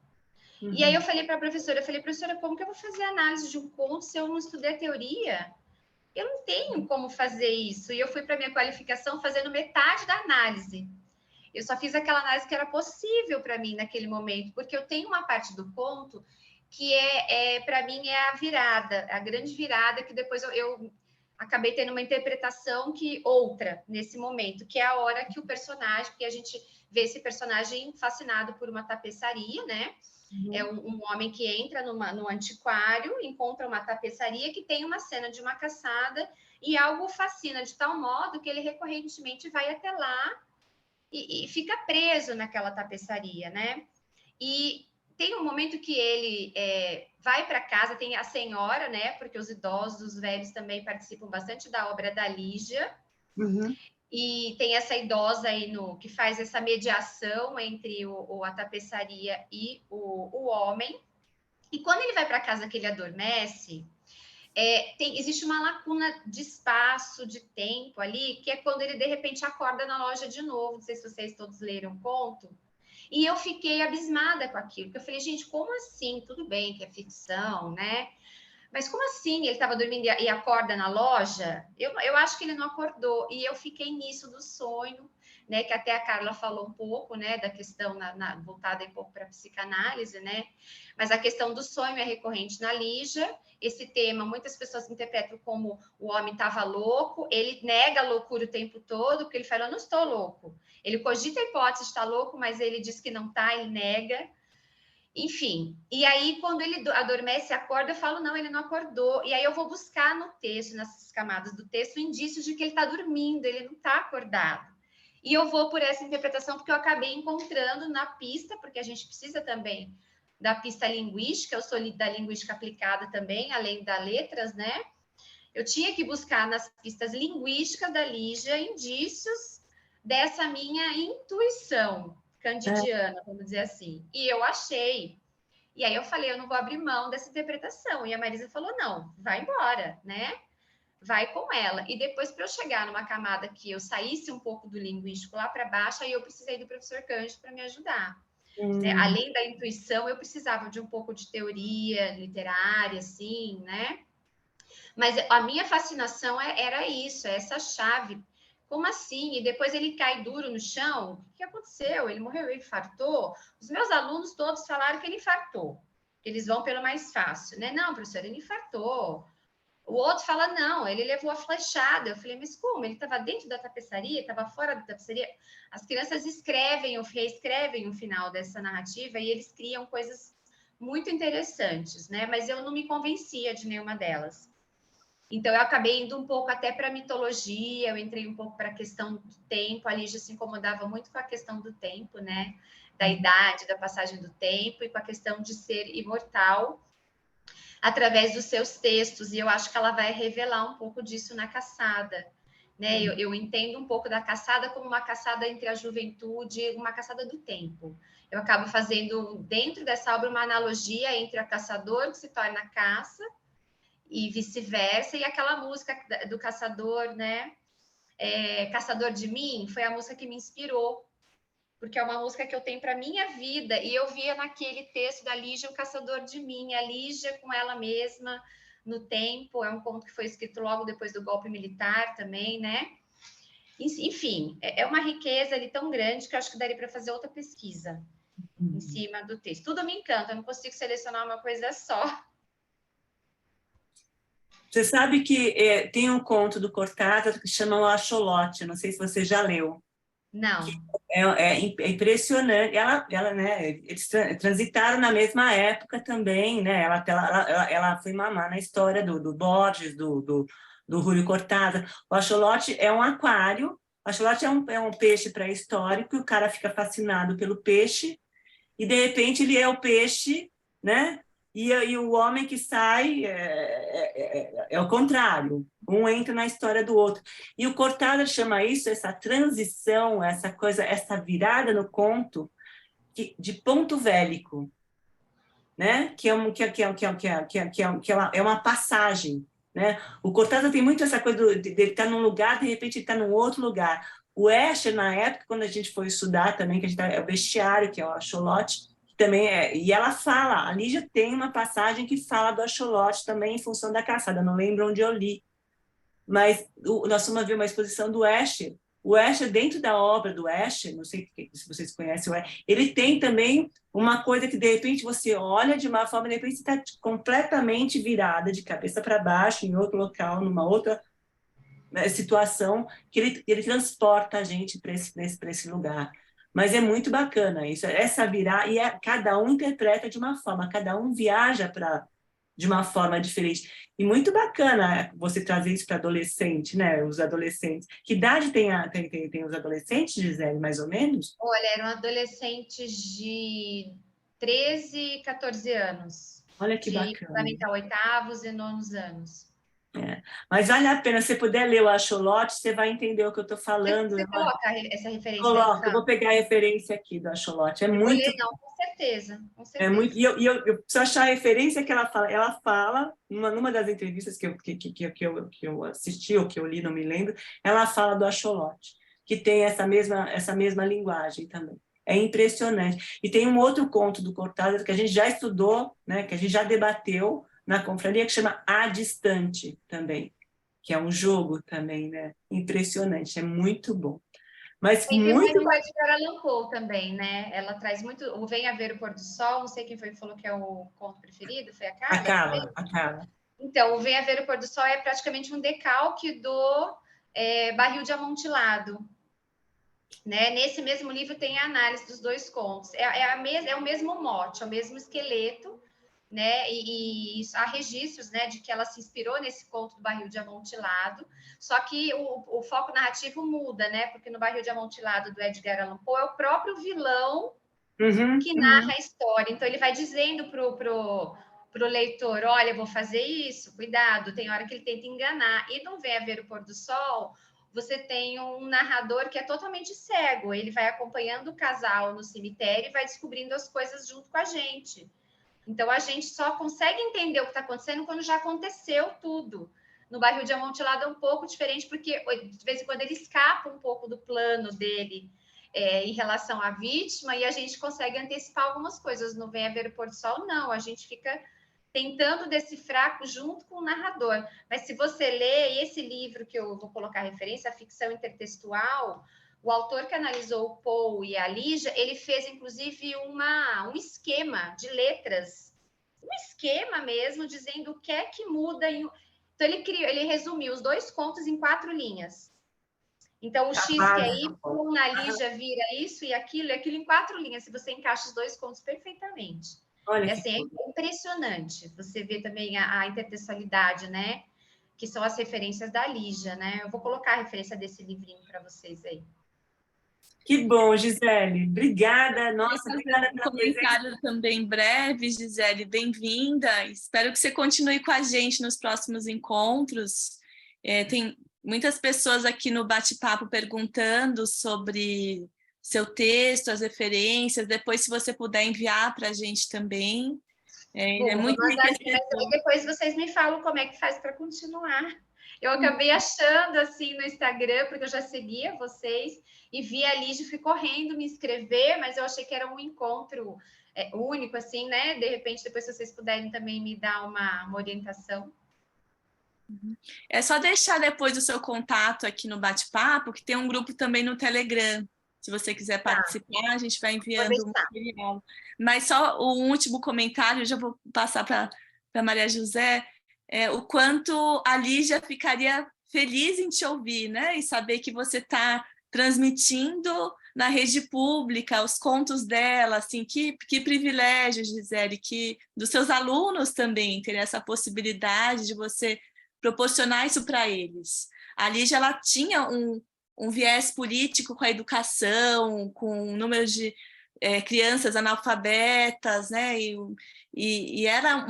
Uhum. E aí eu falei para a professora, professora, como que eu vou fazer a análise de um conto se eu não estudei a teoria? Eu não tenho como fazer isso. E eu fui para minha qualificação fazendo metade da análise. Eu só fiz aquela análise que era possível para mim naquele momento, porque eu tenho uma parte do conto que para mim é a virada, a grande virada, que depois eu acabei tendo uma interpretação outra nesse momento, que é a hora que o personagem, que a gente vê esse personagem fascinado por uma tapeçaria, né? Uhum. É um homem que entra no antiquário, encontra uma tapeçaria que tem uma cena de uma caçada e algo fascina de tal modo que ele recorrentemente vai até lá e fica preso naquela tapeçaria, né? E tem um momento que ele vai para casa, tem a senhora, né? Porque os idosos, os velhos também participam bastante da obra da Lígia. Uhum. E tem essa idosa aí que faz essa mediação entre a tapeçaria e o homem. E quando ele vai para casa que ele adormece, existe uma lacuna de espaço, de tempo ali, que é quando ele, de repente, acorda na loja de novo. Não sei se vocês todos leram o conto. E eu fiquei abismada com aquilo, porque eu falei, gente, como assim? Tudo bem que é ficção, né? Mas como assim? Ele estava dormindo e acorda na loja? Eu acho que ele não acordou. E eu fiquei nisso do sonho, né, que até a Carla falou um pouco, né, da questão voltada um pouco para a psicanálise, né, mas a questão do sonho é recorrente na Lígia. Esse tema, muitas pessoas interpretam como o homem estava louco, ele nega a loucura o tempo todo, porque ele fala, eu não estou louco. Ele cogita a hipótese de estar louco, mas ele diz que não está, ele nega. Enfim, e aí quando ele adormece e acorda, eu falo, não, ele não acordou. E aí eu vou buscar no texto, nessas camadas do texto, indícios de que ele está dormindo, ele não está acordado. E eu vou por essa interpretação, porque eu acabei encontrando na pista, porque a gente precisa também da pista linguística, eu sou da linguística aplicada também, além das letras, né? Eu tinha que buscar nas pistas linguísticas da Lígia indícios dessa minha intuição candidiana, vamos dizer assim. E eu achei. E aí eu falei, eu não vou abrir mão dessa interpretação. E a Marisa falou, não, vai embora, né? Vai com ela. E depois, para eu chegar numa camada que eu saísse um pouco do linguístico lá para baixo, aí eu precisei do professor Cândido para me ajudar. Né? Além da intuição, eu precisava de um pouco de teoria literária, assim, né? Mas a minha fascinação era isso, essa chave. Como assim? E depois ele cai duro no chão? O que aconteceu? Ele morreu, ele infartou? Os meus alunos todos falaram que ele infartou. Eles vão pelo mais fácil, né? Não, professor, ele infartou. O outro fala, não, ele levou a flechada. Eu falei, mas como? Ele estava dentro da tapeçaria? Estava fora da tapeçaria? As crianças escrevem ou reescrevem o final dessa narrativa e eles criam coisas muito interessantes, né? Mas eu não me convencia de nenhuma delas. Então, eu acabei indo um pouco até para a mitologia, eu entrei um pouco para a questão do tempo, a Lígia se incomodava muito com a questão do tempo, né? Da idade, da passagem do tempo, e com a questão de ser imortal através dos seus textos, e eu acho que ela vai revelar um pouco disso na Caçada, né? Eu entendo um pouco da Caçada como uma caçada entre a juventude, uma caçada do tempo. Eu acabo fazendo, dentro dessa obra, uma analogia entre a caçador que se torna a caça, e vice-versa, e aquela música do caçador, né? Caçador de Mim, foi a música que me inspirou, porque é uma música que eu tenho para minha vida, e eu via naquele texto da Lígia o Caçador de Mim, a Lígia com ela mesma no tempo, é um conto que foi escrito logo depois do golpe militar também, né? Enfim, é uma riqueza ali tão grande que eu acho que daria para fazer outra pesquisa em cima do texto. Tudo me encanta, eu não consigo selecionar uma coisa só. Você sabe que tem um conto do Cortázar que chama O Axolote, não sei se você já leu. Não. É impressionante. Né, eles transitaram na mesma época também, né? Ela foi mamar na história do Borges, do Júlio Cortázar. O axolote é um aquário. O axolote é um peixe pré-histórico, e o cara fica fascinado pelo peixe, e de repente ele é o peixe, né? E o homem que sai é o contrário. Um entra na história do outro. E o Cortázar chama isso, essa transição, essa coisa, essa virada no conto de ponto vélico, né? Que é uma passagem, né? O Cortázar tem muito essa coisa de ele estar num lugar, de repente ele está num outro lugar. O Escher, na época, quando a gente foi estudar também, que a gente é o bestiário, que é o axolote, também e ela fala, a Lígia tem uma passagem que fala do axolote também em função da caçada, não lembro onde eu li, mas nós fomos ver uma exposição do Escher. O Escher, dentro da obra do Escher, não sei se vocês conhecem o Escher, ele tem também uma coisa que de repente você olha de uma forma, de repente você está completamente virada de cabeça para baixo, em outro local, numa outra situação, que ele transporta a gente para esse lugar. Mas é muito bacana isso, essa virar, e cada um interpreta de uma forma, cada um viaja de uma forma diferente. E muito bacana você trazer isso para adolescente, né? Os adolescentes. Que idade tem os adolescentes, Gisele, mais ou menos? Olha, eram adolescentes de 13, 14 anos. Olha que bacana. De fundamental 8º e 9º anos. Mas vale a pena, se você puder ler o Axolote, você vai entender o que eu estou falando. Você coloca essa referência? Coloca, eu vou pegar a referência aqui do Axolote. É muito... Não, com certeza. É muito, e eu preciso achar a referência que ela fala. Ela fala, numa das entrevistas que eu assisti, ou que eu li, não me lembro, ela fala do axolote, que tem essa mesma linguagem também. É impressionante. E tem um outro conto do Cortázar que a gente já estudou, né, que a gente já debateu na confraria, que chama A Distante também, que é um jogo também, né? Impressionante, é muito bom. Mas Tem muito... o Edgar Allan Poe também, né? Ela traz muito... O Venha Ver o Pôr do Sol, não sei quem foi que falou que é o conto preferido, foi a Carla? A Carla. Então, o Venha Ver o Pôr do Sol é praticamente um decalque do Barril de Amontilado. Né? Nesse mesmo livro tem a análise dos dois contos. É o mesmo mote, é o mesmo esqueleto, né? E há registros, né, de que ela se inspirou nesse conto do Barril de Amontilado, só que o foco narrativo muda, né? Porque no Barril de Amontilado do Edgar Allan Poe é o próprio vilão que narra a história. Então ele vai dizendo pro leitor, olha, vou fazer isso, cuidado, tem hora que ele tenta enganar. E não Venha Ver o Pôr do Sol, você tem um narrador que é totalmente cego, ele vai acompanhando o casal no cemitério e vai descobrindo as coisas junto com a gente. Então, a gente só consegue entender o que está acontecendo quando já aconteceu tudo. No Barril de Amontilado é um pouco diferente, porque de vez em quando ele escapa um pouco do plano dele em relação à vítima, e a gente consegue antecipar algumas coisas. No Venha Ver o Pôr do Sol, não, a gente fica tentando decifrar junto com o narrador. Mas se você lê esse livro que eu vou colocar referência, a ficção intertextual, o autor que analisou o Poe e a Lígia, ele fez, inclusive, um esquema de letras, um esquema mesmo, dizendo o que é que muda. Então, ele resumiu os dois contos em 4 linhas. Então, o X que é Y, na Lígia vira isso e aquilo em 4 linhas, se você encaixa os dois contos perfeitamente. Olha, assim, é impressionante você ver também a intertextualidade, né? Que são as referências da Lígia, né? Eu vou colocar a referência desse livrinho para vocês aí. Que bom, Gisele. Obrigada. Nossa, obrigada pela comentário também breve, Gisele. Bem-vinda. Espero que você continue com a gente nos próximos encontros. Tem muitas pessoas aqui no bate-papo perguntando sobre seu texto, as referências. Depois, se você puder enviar para a gente também. É muito enriquecedor. Depois vocês me falam como é que faz para continuar. Eu acabei achando assim no Instagram, porque eu já seguia vocês, e vi a Lígia, fui correndo me inscrever, mas eu achei que era um encontro único, assim, né? De repente, depois, se vocês puderem também me dar uma orientação. É só deixar depois o seu contato aqui no bate-papo, que tem um grupo também no Telegram. Se você quiser participar, a gente vai enviando o material. Mas só o último comentário, eu já vou passar para Maria José, o quanto a Lígia ficaria feliz em te ouvir, né? E saber que você está transmitindo na rede pública os contos dela, assim, que privilégio, Gisele, que dos seus alunos também terem essa possibilidade de você proporcionar isso para eles. A Lígia, ela tinha um viés político com a educação, com o número de crianças analfabetas, né? E era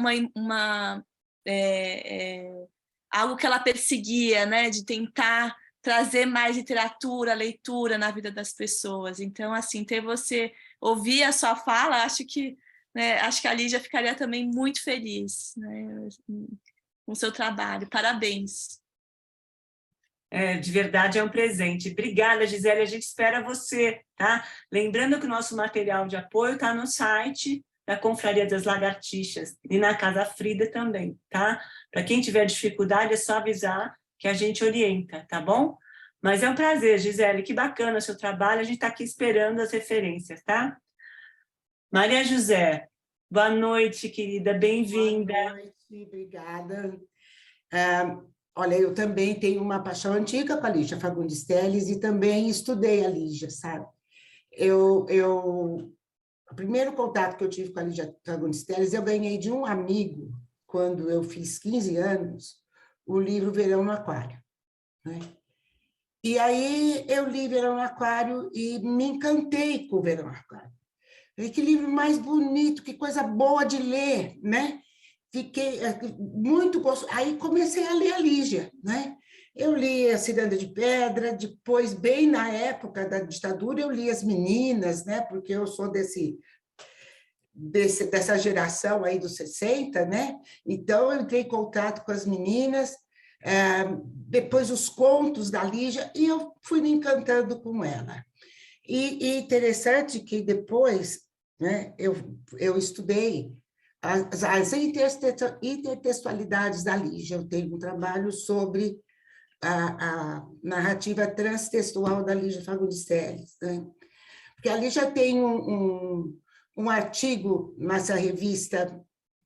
algo que ela perseguia, né? De tentar trazer mais literatura, leitura na vida das pessoas. Então, assim, ouvir a sua fala, acho que a Lígia ficaria também muito feliz, né, com o seu trabalho. Parabéns. De verdade, é um presente. Obrigada, Gisele. A gente espera você, tá? Lembrando que o nosso material de apoio está no site da Confraria das Lagartixas e na Casa Frida também, tá? Para quem tiver dificuldade, é só avisar que a gente orienta, tá bom? Mas é um prazer, Gisele. Que bacana o seu trabalho. A gente está aqui esperando as referências, tá? Maria José, boa noite, querida. Bem-vinda. Boa noite, obrigada. Olha, eu também tenho uma paixão antiga com a Lígia Fagundes Telles e também estudei a Lígia, sabe? O primeiro contato que eu tive com a Lígia Fagundes Telles, eu ganhei de um amigo, quando eu fiz 15 anos, o livro Verão no Aquário, né? E aí eu li Verão no Aquário e me encantei com o Verão no Aquário. Que livro mais bonito, que coisa boa de ler, né? Fiquei muito gostoso. Aí comecei a ler a Lígia, né? Eu li A Ciranda de Pedra, depois, bem na época da ditadura, eu li As Meninas, né? Porque eu sou dessa geração aí dos 60, né? Então, eu entrei em contato com As Meninas, depois os contos da Lígia, e eu fui me encantando com ela. E interessante que depois, né, eu estudei as intertextualidades da Lígia. Eu tenho um trabalho sobre a narrativa transtextual da Lígia Fagundes Telles, né? Porque a Lígia tem um artigo nessa revista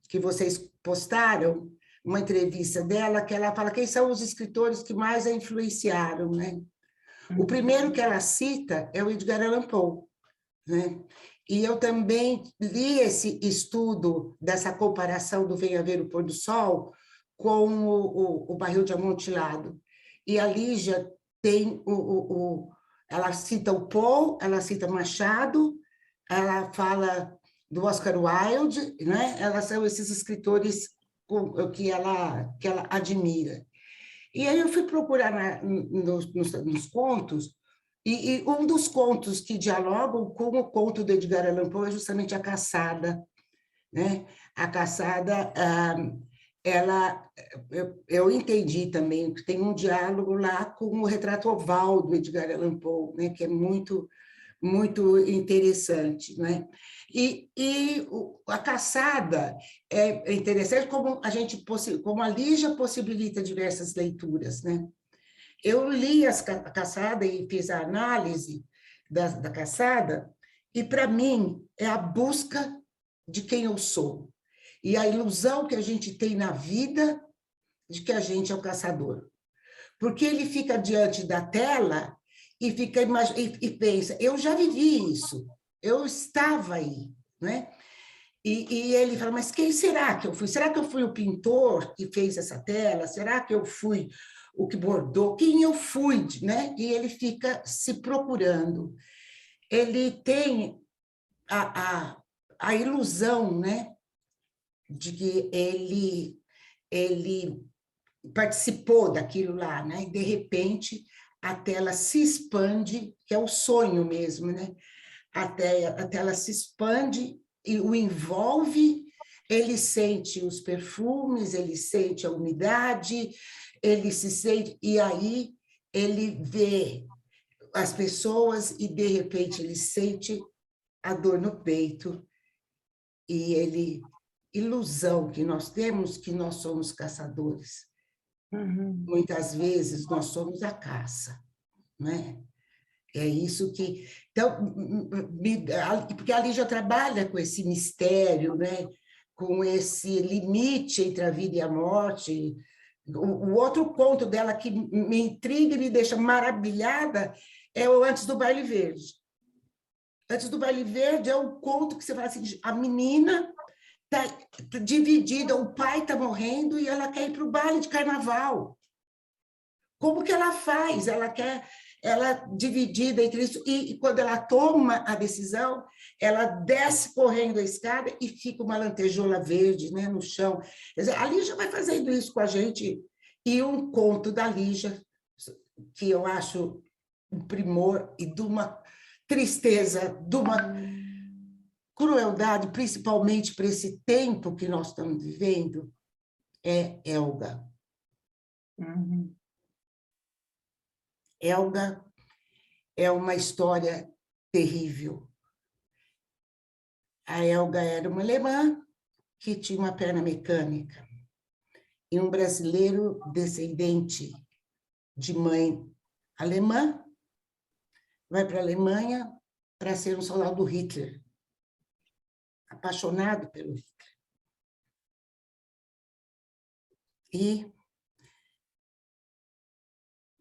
que vocês postaram, uma entrevista dela, que ela fala quem são os escritores que mais a influenciaram, né? O primeiro que ela cita é o Edgar Allan Poe, né? E eu também li esse estudo dessa comparação do Venha Ver o Pôr do Sol com o Barril de Amontilado. E a Lígia tem ela cita o Poe, ela cita Machado, ela fala do Oscar Wilde, né? Elas são esses escritores que ela admira. E aí eu fui procurar nos contos, e um dos contos que dialogam com o conto do Edgar Allan Poe é justamente A Caçada, né? A Caçada, eu entendi também que tem um diálogo lá com o Retrato Oval do Edgar Allan Poe, né? Que é muito, muito interessante, né? E A Caçada é interessante como a Lígia possibilita diversas leituras, né? Eu li A Caçada e fiz a análise da Caçada, e, para mim, é a busca de quem eu sou, e a ilusão que a gente tem na vida de que a gente é o caçador. Porque ele fica diante da tela e pensa, eu já vivi isso, eu estava aí, né? E ele fala, mas quem será que eu fui? Será que eu fui o pintor que fez essa tela? Será que eu fui o que bordou? Quem eu fui, né? E ele fica se procurando. Ele tem a ilusão, né, de que ele participou daquilo lá, né? E, de repente, a tela se expande, que é o sonho mesmo, né? A tela se expande e o envolve, ele sente os perfumes, ele sente a umidade, ele se sente, e aí ele vê as pessoas e, de repente, ele sente a dor no peito, e ilusão que nós temos que nós somos caçadores. Muitas vezes nós somos a caça, né? É isso que... Então, porque a Lígia trabalha com esse mistério, né? Com esse limite entre a vida e a morte. O outro conto dela que me intriga e me deixa maravilhada é o Antes do Baile Verde. Antes do Baile Verde é um conto que você fala assim, a menina está dividida, o pai está morrendo e ela quer ir para o baile de carnaval. Como que ela faz? Ela dividida entre isso, e quando ela toma a decisão, ela desce correndo a escada e fica uma lantejola verde, né, no chão. Quer dizer, a Lígia vai fazendo isso com a gente, e um conto da Lígia, que eu acho um primor e de uma tristeza, de uma crueldade, principalmente para esse tempo que nós estamos vivendo, é Helga. Helga é uma história terrível. A Helga era uma alemã que tinha uma perna mecânica, e um brasileiro descendente de mãe alemã vai para a Alemanha para ser um soldado do Hitler, apaixonado pelo Hitler. E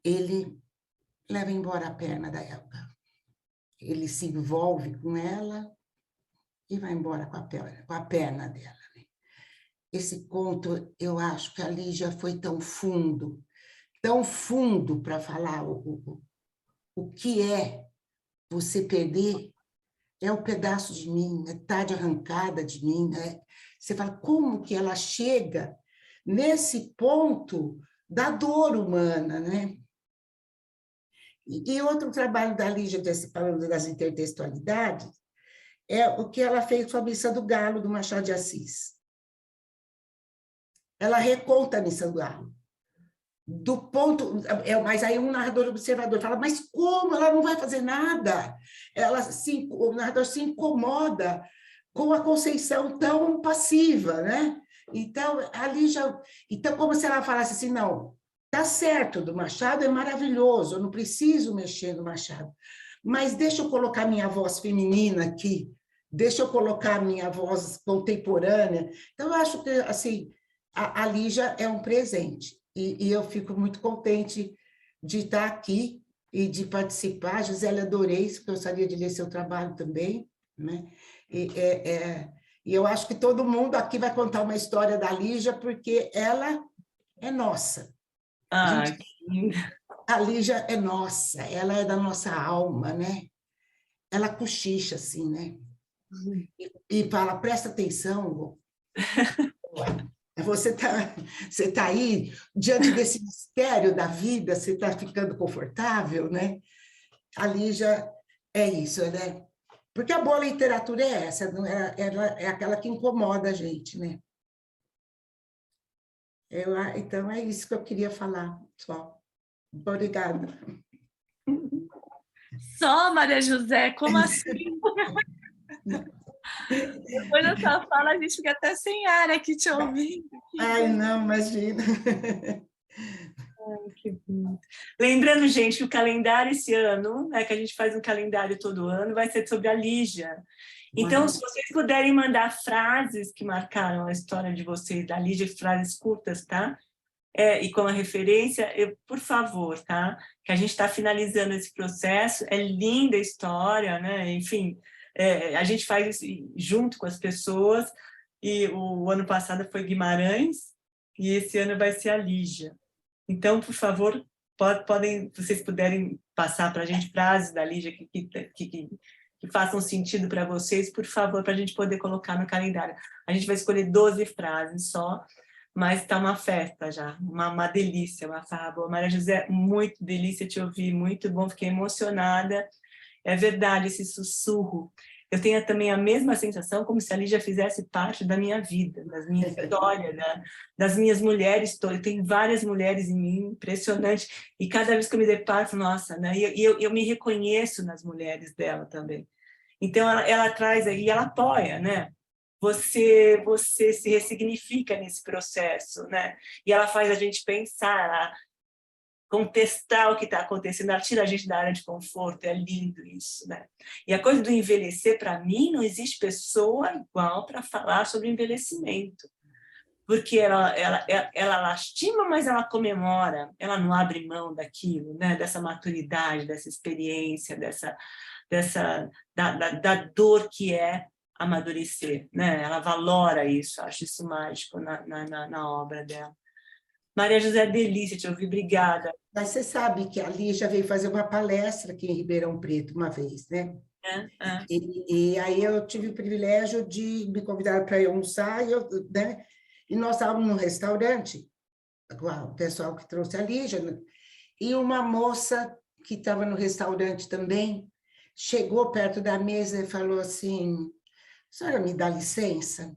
ele leva embora a perna da Helga. Ele se envolve com ela e vai embora com a perna dela. Esse conto, eu acho que a Lígia foi tão fundo para falar o que é você perder, é um pedaço de mim, metade arrancada de mim. Né? Você fala, como que ela chega nesse ponto da dor humana, né? E outro trabalho da Lígia, falando das intertextualidades, é o que ela fez com a Missa do Galo, do Machado de Assis. Ela reconta a Missa do Galo. Mas aí um narrador observador fala, mas como? Ela não vai fazer nada. O narrador se incomoda com a Conceição tão passiva, né? Então, a Lígia... Então, como se ela falasse assim, não, Tá certo, do Machado é maravilhoso, eu não preciso mexer no Machado. Mas deixa eu colocar minha voz feminina aqui, deixa eu colocar minha voz contemporânea. Então, eu acho que, assim, a Lígia é um presente. E eu fico muito contente de estar aqui e de participar. Gisele, adorei, gostaria de ler seu trabalho também, né? E eu acho que todo mundo aqui vai contar uma história da Lígia, porque ela é nossa. Ai, A Lígia é nossa, ela é da nossa alma, né? Ela cochicha, assim, né? E fala, presta atenção, você tá aí, diante desse mistério da vida, você está ficando confortável, né? A Lígia é isso, né? Porque a boa literatura é essa, ela é aquela que incomoda a gente, né? Então, é isso que eu queria falar, só. Obrigada. Só, Maria José, como assim? Depois dessa fala, a gente fica até sem ar aqui te ouvindo. Ai, não, imagina. que bonito. Lembrando, gente, que o calendário esse ano, né, que a gente faz um calendário todo ano, vai ser sobre a Lígia. Então, se vocês puderem mandar frases que marcaram a história de vocês, da Lígia, frases curtas, tá? E com a referência, por favor, tá? Que a gente está finalizando esse processo, é linda a história, né? Enfim, a gente faz isso junto com as pessoas, e o ano passado foi Guimarães, e esse ano vai ser a Lígia. Então, por favor, se vocês puderem passar para a gente frases da Lígia que façam sentido para vocês, por favor, para a gente poder colocar no calendário. A gente vai escolher 12 frases só, mas está uma festa já, uma delícia, uma farra boa. Maria José, muito delícia te ouvir, muito bom, fiquei emocionada. É verdade, esse sussurro. Eu tenho também a mesma sensação como se a Lígia fizesse parte da minha vida, da minha história, das minhas mulheres. Eu tenho várias mulheres em mim, impressionante. E cada vez que eu me deparo, nossa, né? E eu me reconheço nas mulheres dela também. Então, ela traz aí, e ela apoia, né? Você se ressignifica nesse processo, né? E ela faz a gente pensar, contestar o que está acontecendo, ela tira a gente da área de conforto, é lindo isso, né? E a coisa do envelhecer, para mim, não existe pessoa igual para falar sobre envelhecimento, porque ela lastima, mas ela comemora, ela não abre mão daquilo, né? Dessa maturidade, dessa experiência, da dor que é amadurecer, né? Ela valora isso, acho isso mágico na obra dela. Maria José, delícia te ouvir, obrigada. Mas você sabe que a Lígia veio fazer uma palestra aqui em Ribeirão Preto uma vez, né? E aí eu tive o privilégio de me convidar para ir almoçar, né? E nós estávamos num restaurante, o pessoal que trouxe a Lígia, né? E uma moça que estava no restaurante também chegou perto da mesa e falou assim, a senhora me dá licença?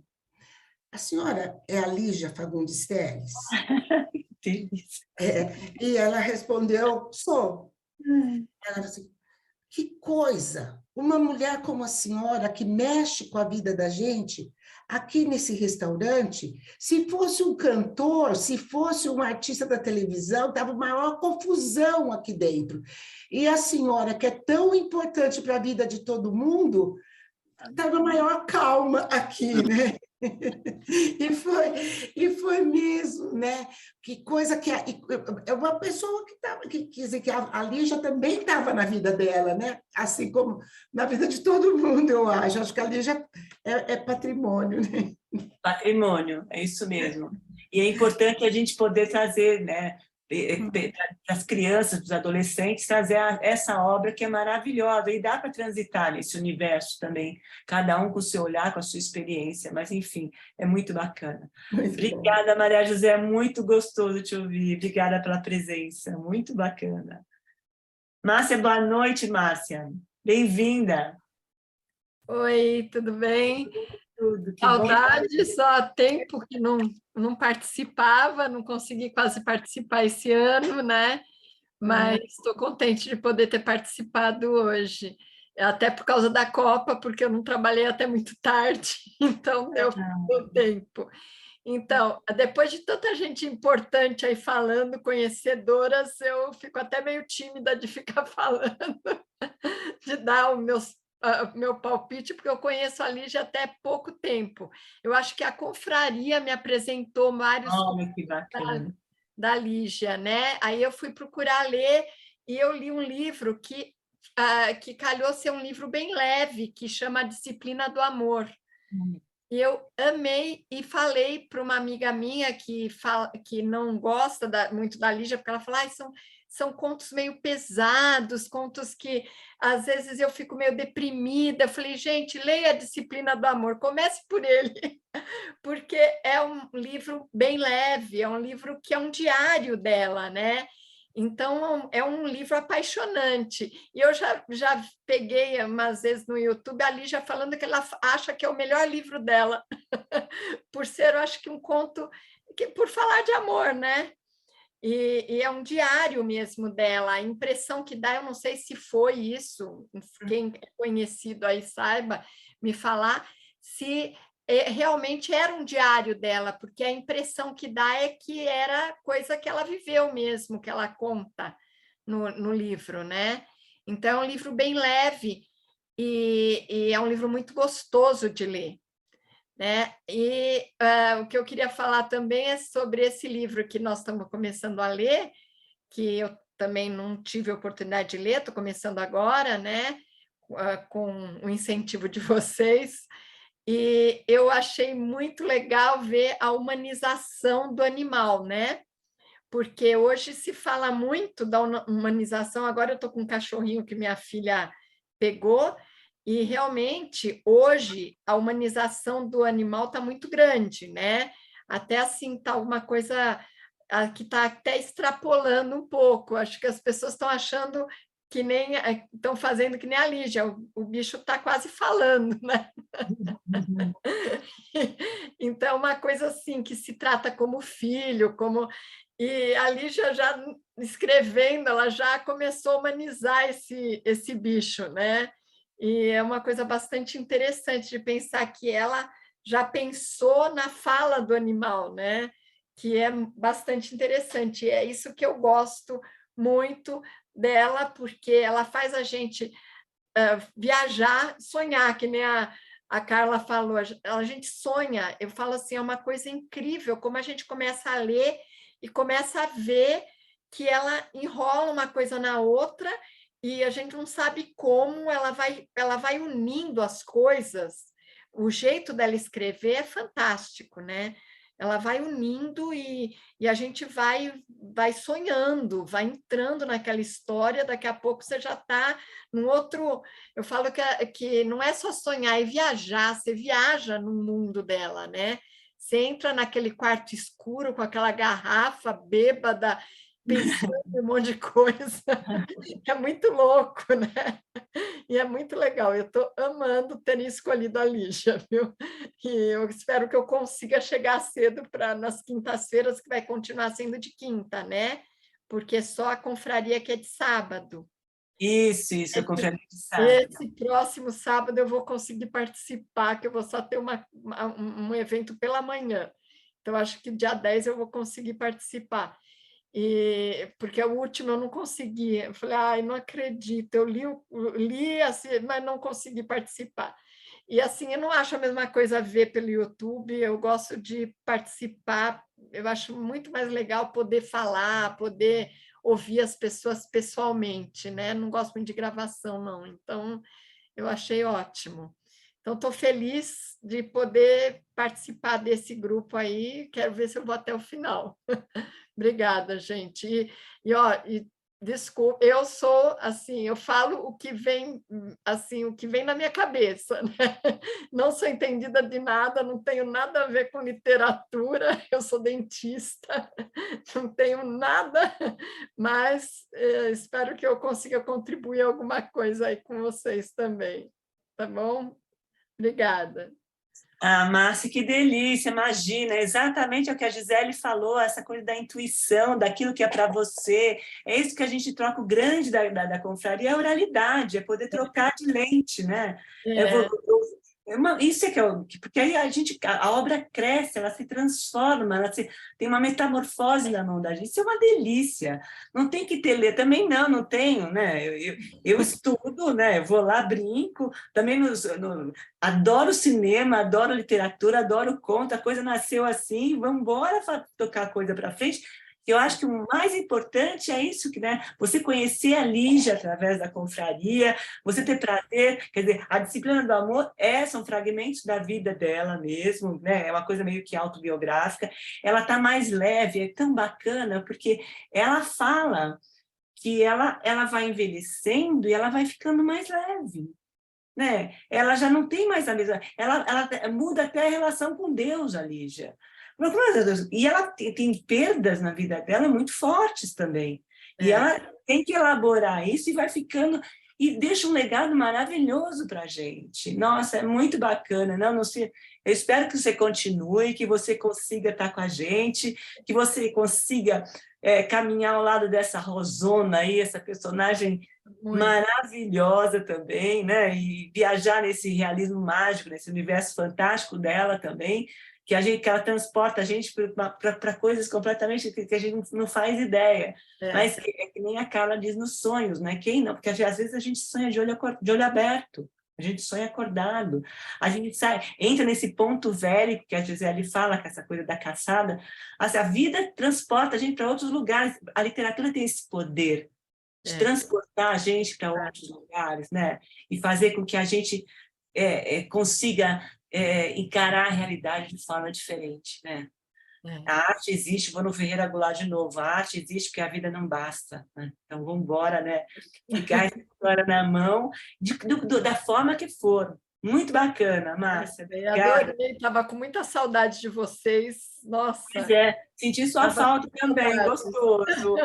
A senhora é a Lígia Fagundes Telles? E ela respondeu, sou. Ela falou assim, que coisa! Uma mulher como a senhora, que mexe com a vida da gente, aqui nesse restaurante, se fosse um cantor, se fosse um artista da televisão, estava maior confusão aqui dentro. E a senhora, que é tão importante para a vida de todo mundo, estava maior calma aqui, né? E foi mesmo, né? Que coisa que é uma pessoa que estava, quer dizer, que a Lígia também estava na vida dela, né? Assim como na vida de todo mundo, eu acho. Acho que a Lígia é patrimônio, né? Patrimônio, é isso mesmo. E é importante a gente poder trazer, né, para as crianças, para os adolescentes, trazer essa obra que é maravilhosa, e dá para transitar nesse universo também, cada um com o seu olhar, com a sua experiência, mas, enfim, é muito bacana. Muito obrigada, bom. Maria José, muito gostoso te ouvir, obrigada pela presença, muito bacana. Márcia, boa noite, Márcia, bem-vinda. Oi, tudo bem? Tudo, que saudade, bom. Só há tempo que não participava, não consegui quase participar esse ano, né? Mas estou contente de poder ter participado hoje. Até por causa da Copa, porque eu não trabalhei até muito tarde, então deu tempo. Então, depois de tanta gente importante aí falando, conhecedoras, eu fico até meio tímida de ficar falando, de dar meu palpite, porque eu conheço a Lígia até pouco tempo. Eu acho que a confraria me apresentou vários Olha que bacana. da Lígia, né? Aí eu fui procurar ler e eu li um livro que calhou ser um livro bem leve, que chama A Disciplina do Amor. E eu amei e falei para uma amiga minha que não gosta muito da Lígia, porque ela fala, são contos meio pesados, contos que às vezes eu fico meio deprimida. Eu falei, gente, leia A Disciplina do Amor, comece por ele, porque é um livro bem leve, é um livro que é um diário dela, né? Então, é um livro apaixonante. E eu já peguei umas vezes no YouTube a Lígia falando que ela acha que é o melhor livro dela, por ser, eu acho que um conto, por falar de amor, né? E é um diário mesmo dela. A impressão que dá, eu não sei se foi isso, quem é conhecido aí saiba me falar, se realmente era um diário dela, porque a impressão que dá é que era coisa que ela viveu mesmo, que ela conta no livro, né? Então, é um livro bem leve e é um livro muito gostoso de ler, né? E o que eu queria falar também é sobre esse livro que nós estamos começando a ler, que eu também não tive a oportunidade de ler, estou começando agora, né? Com o incentivo de vocês. E eu achei muito legal ver a humanização do animal, né? Porque hoje se fala muito da humanização. Agora eu estou com um cachorrinho que minha filha pegou, e realmente hoje a humanização do animal está muito grande, né? Até assim, está alguma coisa que está até extrapolando um pouco. Acho que as pessoas estão achando que nem estão fazendo que nem a Lígia, o bicho está quase falando, né? Então, uma coisa assim que se trata como filho, como. E a Lígia já escrevendo, ela já começou a humanizar esse bicho, né? E é uma coisa bastante interessante de pensar que ela já pensou na fala do animal, né? Que é bastante interessante. E é isso que eu gosto muito dela, porque ela faz a gente viajar, sonhar, que nem a Carla falou, a gente sonha. Eu falo assim, é uma coisa incrível como a gente começa a ler e começa a ver que ela enrola uma coisa na outra e a gente não sabe como ela vai unindo as coisas. O jeito dela escrever é fantástico, né? Ela vai unindo e a gente vai sonhando, vai entrando naquela história, daqui a pouco você já está num outro... Eu falo que não é só sonhar, é viajar, você viaja no mundo dela, né? Você entra naquele quarto escuro com aquela garrafa bêbada, pensando em um monte de coisa. É muito louco, né? E é muito legal. Eu estou amando ter escolhido a Lígia, viu? E eu espero que eu consiga chegar cedo nas quintas-feiras, que vai continuar sendo de quinta, né? Porque só a confraria que é de sábado. Isso, eu confio de sábado. Esse próximo sábado eu vou conseguir participar, que eu vou só ter um evento pela manhã. Então, acho que dia 10 eu vou conseguir participar. Porque o último eu não consegui. Eu falei, não acredito, eu li assim, mas não consegui participar. E assim, eu não acho a mesma coisa ver pelo YouTube, eu gosto de participar, eu acho muito mais legal poder falar, poder ouvir as pessoas pessoalmente, né? Não gosto muito de gravação, não. Então, eu achei ótimo. Então, estou feliz de poder participar desse grupo aí, quero ver se eu vou até o final. Obrigada, gente. Desculpa, eu sou assim, eu falo o que vem assim, o que vem na minha cabeça, né? Não sou entendida de nada, não tenho nada a ver com literatura, eu sou dentista, não tenho nada, mas espero que eu consiga contribuir alguma coisa aí com vocês também, tá bom? Obrigada. Márcia, que delícia, imagina, exatamente o que a Gisele falou, essa coisa da intuição, daquilo que é para você, é isso que a gente troca, o grande da confraria, é a oralidade, é poder trocar de lente, né? Isso é que porque aí a obra cresce, ela se transforma, tem uma metamorfose na mão da gente. Isso é uma delícia. Não tem que ter ler, também não tenho, né? Eu estudo, né? Eu vou lá, brinco, também adoro cinema, adoro literatura, adoro conto, a coisa nasceu assim, vamos embora tocar a coisa para frente. Eu acho que o mais importante é isso, né? Você conhecer a Lígia através da confraria, você ter prazer, quer dizer, a disciplina do amor são fragmentos da vida dela mesmo, né? É uma coisa meio que autobiográfica. Ela está mais leve, é tão bacana, porque ela fala que ela vai envelhecendo e ela vai ficando mais leve. Né? Ela já não tem mais a mesma... Ela muda até a relação com Deus, a Lígia. E ela tem perdas na vida dela muito fortes também. E ela tem que elaborar isso e vai ficando... E deixa um legado maravilhoso para a gente. Nossa, é muito bacana. Não sei, eu espero que você continue, que você consiga estar com a gente, que você consiga caminhar ao lado dessa Rosona aí, essa personagem maravilhosa também, né? E viajar nesse realismo mágico, nesse universo fantástico dela também, que ela transporta a gente para coisas completamente que a gente não faz ideia. Mas é que nem a Carla diz nos sonhos, né? Quem não? Porque às vezes a gente sonha de olho aberto, a gente sonha acordado, a gente entra nesse ponto velho que a Gisele fala, com essa coisa da caçada. A vida transporta a gente para outros lugares. A literatura tem esse poder de transportar a gente para outros lugares, né? E fazer com que a gente consiga encarar a realidade de forma diferente, né? A arte existe, vou no Ferreira Goulart de novo, a arte existe porque a vida não basta, né? Então vamos embora, né? Ficar essa história na mão, da forma que for. Muito bacana, Márcia. Adorei, estava com muita saudade de vocês. Nossa. Pois senti sua falta também, gostoso.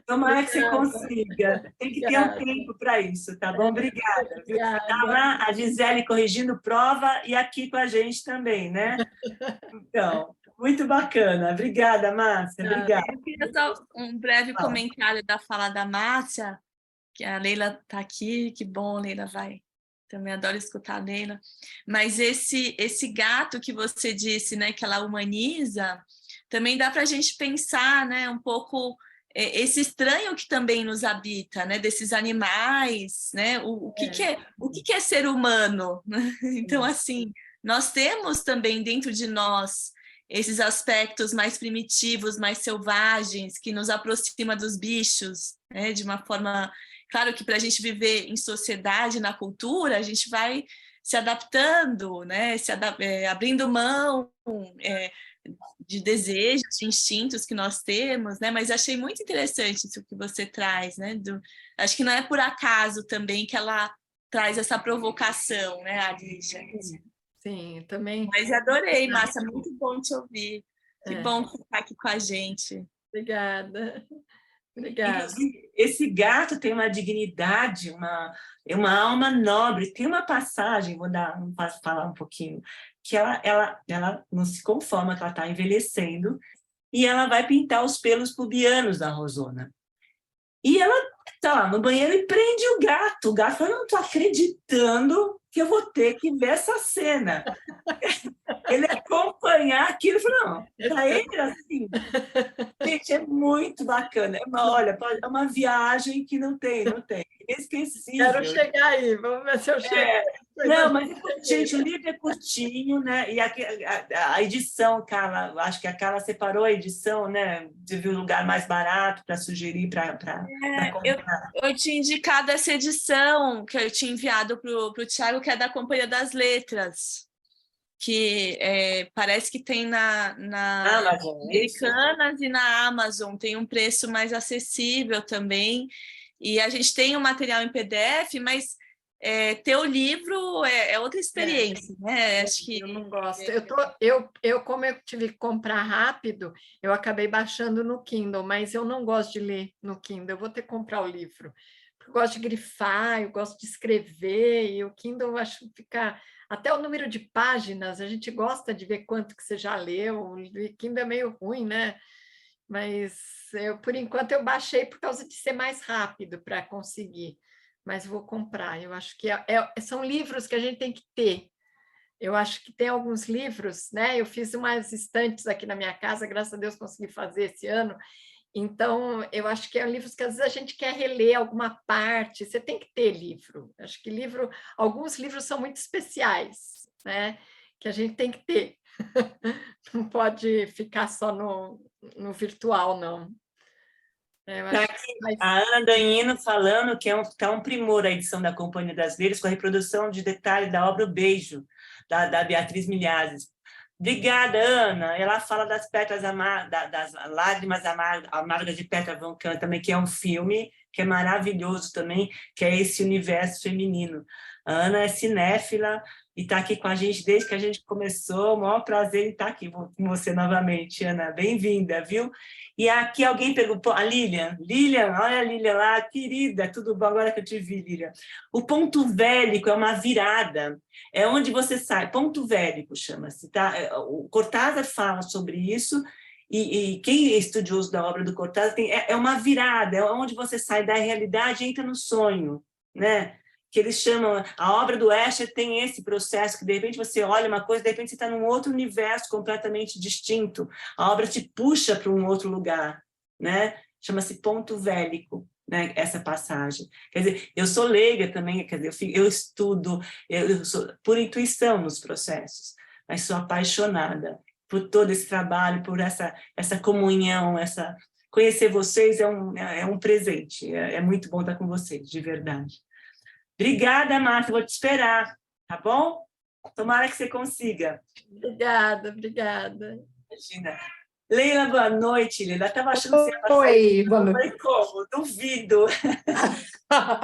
Tomara que você consiga. Tem que ter um tempo para isso, tá bom? Obrigada. Tá lá a Gisele corrigindo prova e aqui com a gente também, né? Então, muito bacana. Obrigada, Márcia. Obrigada. Eu queria só um breve comentário da fala da Márcia, que a Leila está aqui, que bom, Leila vai. Também adoro escutar a Leila. Mas esse gato que você disse, né, que ela humaniza, também dá para a gente pensar, né, um pouco esse estranho que também nos habita, né, desses animais, né, o que é ser humano? Então, assim, nós temos também dentro de nós esses aspectos mais primitivos, mais selvagens, que nos aproxima dos bichos, né, de uma forma... Claro que para a gente viver em sociedade, na cultura, a gente vai se adaptando, né, abrindo mão de desejos, de instintos que nós temos, né? Mas achei muito interessante isso que você traz, né? Acho que não é por acaso também que ela traz essa provocação, né, a Lígia? Sim, também. Mas adorei, Márcia, muito bom te ouvir. Que bom que você está aqui com a gente. Obrigada. Obrigada. Inclusive, esse gato tem uma dignidade, uma alma nobre. Tem uma passagem, vou falar um pouquinho, que ela não se conforma que ela está envelhecendo e ela vai pintar os pelos pubianos da Rosona. E ela está lá no banheiro e prende o gato. O gato fala, não estou acreditando que eu vou ter que ver essa cena. Ele acompanhar aquilo, falou, não, para ele assim, gente, é muito bacana. Olha, é uma viagem que não tem, inesquecível. Quero chegar aí, vamos ver se eu chego. Não, mas, gente, o livro é curtinho, né? E a edição, Carla, acho que a Carla separou a edição, né? De ver um lugar mais barato para sugerir para eu tinha indicado essa edição que eu tinha enviado para o Tiago, que é da Companhia das Letras, que parece que tem na Americanas e na Amazon, tem um preço mais acessível também, e a gente tem um material em PDF, mas ter o livro é outra experiência, né? Acho que eu não gosto. Como eu tive que comprar rápido, eu acabei baixando no Kindle, mas eu não gosto de ler no Kindle, eu vou ter que comprar o livro. Eu gosto de grifar, eu gosto de escrever, e o Kindle eu acho que fica... Até o número de páginas, a gente gosta de ver quanto que você já leu, o Kindle é meio ruim, né? Mas, por enquanto, eu baixei por causa de ser mais rápido para conseguir, mas vou comprar. Eu acho que são livros que a gente tem que ter Eu acho que tem alguns livros, né? Eu fiz umas estantes aqui na minha casa, graças a Deus consegui fazer esse ano. Então, eu acho que é livros que às vezes a gente quer reler alguma parte, você tem que ter livro. Acho que alguns livros são muito especiais, né? Que a gente tem que ter. Não pode ficar só no virtual, não. Eu Tá acho aqui que a Ana Danhino falando que tá um primor a edição da Companhia das Letras com a reprodução de detalhe da obra O Beijo, da Beatriz Milhazes. Obrigada, Ana. Ela fala das pétalas das lágrimas amargas de Petra von Kant também, que é um filme que é maravilhoso também, que é esse universo feminino. A Ana é cinéfila e está aqui com a gente desde que a gente começou. O maior prazer em estar aqui com você novamente, Ana. Bem-vinda, viu? E aqui alguém perguntou, a Lilian, olha a Lilian lá, querida, tudo bom? Agora que eu te vi, Lilian. O ponto vélico é uma virada, é onde você sai, ponto vélico chama-se, tá? O Cortázar fala sobre isso, e quem é estudioso da obra do Cortázar é uma virada, é onde você sai da realidade e entra no sonho, né? Que eles chamam, a obra do Escher tem esse processo, que de repente você olha uma coisa, de repente você está num outro universo completamente distinto, a obra te puxa para um outro lugar, né? Chama-se ponto vélico, né? Essa passagem. Quer dizer, eu sou leiga também, quer dizer, eu estudo, eu sou por intuição nos processos, mas sou apaixonada por todo esse trabalho, por essa comunhão, conhecer vocês é um presente, é muito bom estar com vocês, de verdade. Obrigada, Márcia, vou te esperar, tá bom? Tomara que você consiga. Obrigada, obrigada. Imagina. Leila, boa noite, Leila. Estava achando que você ia passar. Oi, boa noite. Falei, como? Duvido.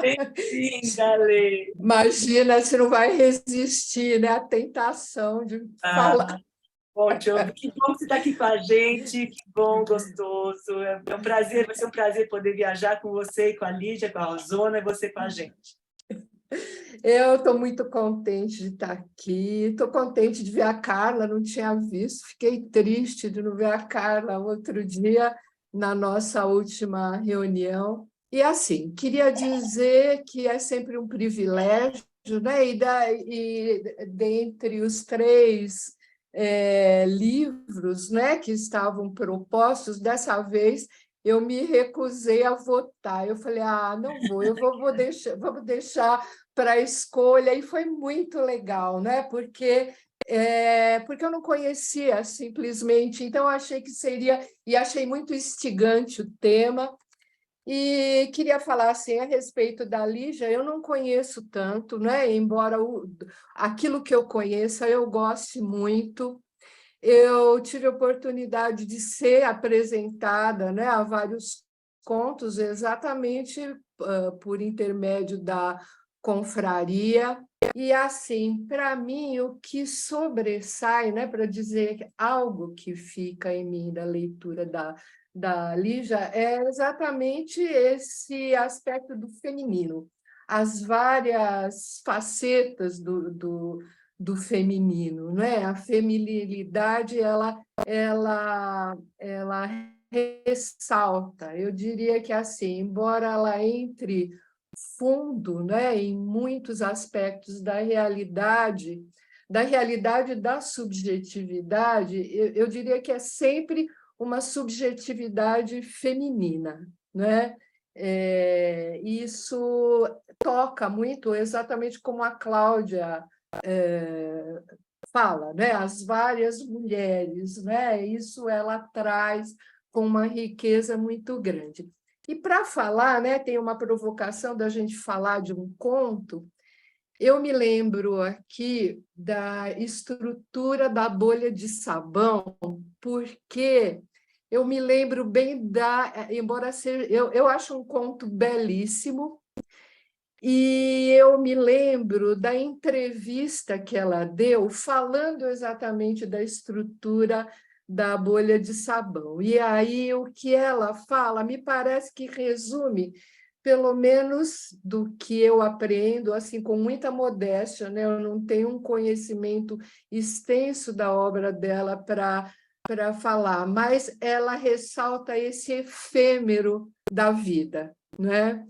Bem-vinda, Leila. Imagina, você não vai resistir, né, à tentação de falar. Bom, Diogo, que bom que você está aqui com a gente, que bom, gostoso. É um prazer, vai ser um prazer poder viajar com você e com a Lídia, com a Rosona, e você com a gente. Eu estou muito contente de estar aqui, estou contente de ver a Carla, não tinha visto, fiquei triste de não ver a Carla outro dia na nossa última reunião. E assim, queria dizer que é sempre um privilégio, né? E dentre os 3 livros, né, que estavam propostos, dessa vez eu me recusei a votar. Eu falei, não vou, vamos deixar para a escolha, e foi muito legal, né? Porque eu não conhecia simplesmente, então achei que seria, e achei muito instigante o tema. E queria falar assim, a respeito da Lígia, eu não conheço tanto, né? Embora aquilo que eu conheça eu goste muito. Eu tive a oportunidade de ser apresentada, né, a vários contos, exatamente por intermédio da confraria. E, assim, para mim, o que sobressai, né, para dizer algo que fica em mim da leitura da Lígia, é exatamente esse aspecto do feminino, as várias facetas do feminino, né? A feminilidade ela ressalta. Eu diria que assim, embora ela entre fundo, né, em muitos aspectos da realidade da subjetividade, eu diria que é sempre uma subjetividade feminina, né? Isso toca muito, exatamente como a Cláudia fala, né? As várias mulheres, né? Isso ela traz com uma riqueza muito grande. E para falar, né, tem uma provocação da gente falar de um conto. Eu me lembro aqui da estrutura da bolha de sabão, porque eu me lembro bem embora seja, eu acho um conto belíssimo, e eu me lembro da entrevista que ela deu, falando exatamente da estrutura da bolha de sabão. E aí o que ela fala me parece que resume, pelo menos do que eu apreendo, assim, com muita modéstia, né? Eu não tenho um conhecimento extenso da obra dela para falar, mas ela ressalta esse efêmero da vida, né?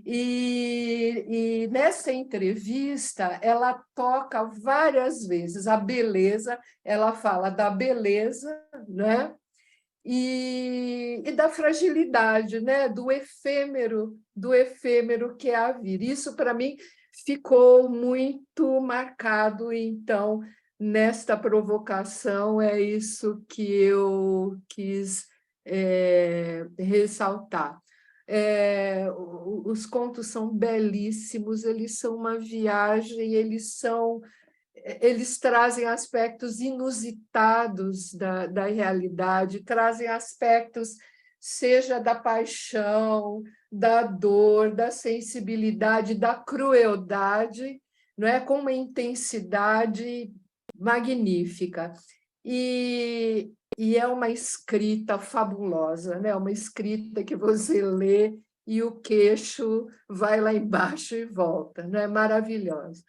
E nessa entrevista, ela toca várias vezes a beleza, ela fala da beleza, né? E da fragilidade, né? Do efêmero que é a vida. Isso, para mim, ficou muito marcado. Então, nesta provocação, é isso que eu quis ressaltar. Os contos são belíssimos, eles são uma viagem, eles trazem aspectos inusitados da realidade, trazem aspectos, seja da paixão, da dor, da sensibilidade, da crueldade, não é? Com uma intensidade magnífica. E é uma escrita fabulosa, né? Uma escrita que você lê e o queixo vai lá embaixo e volta, né? Maravilhosa.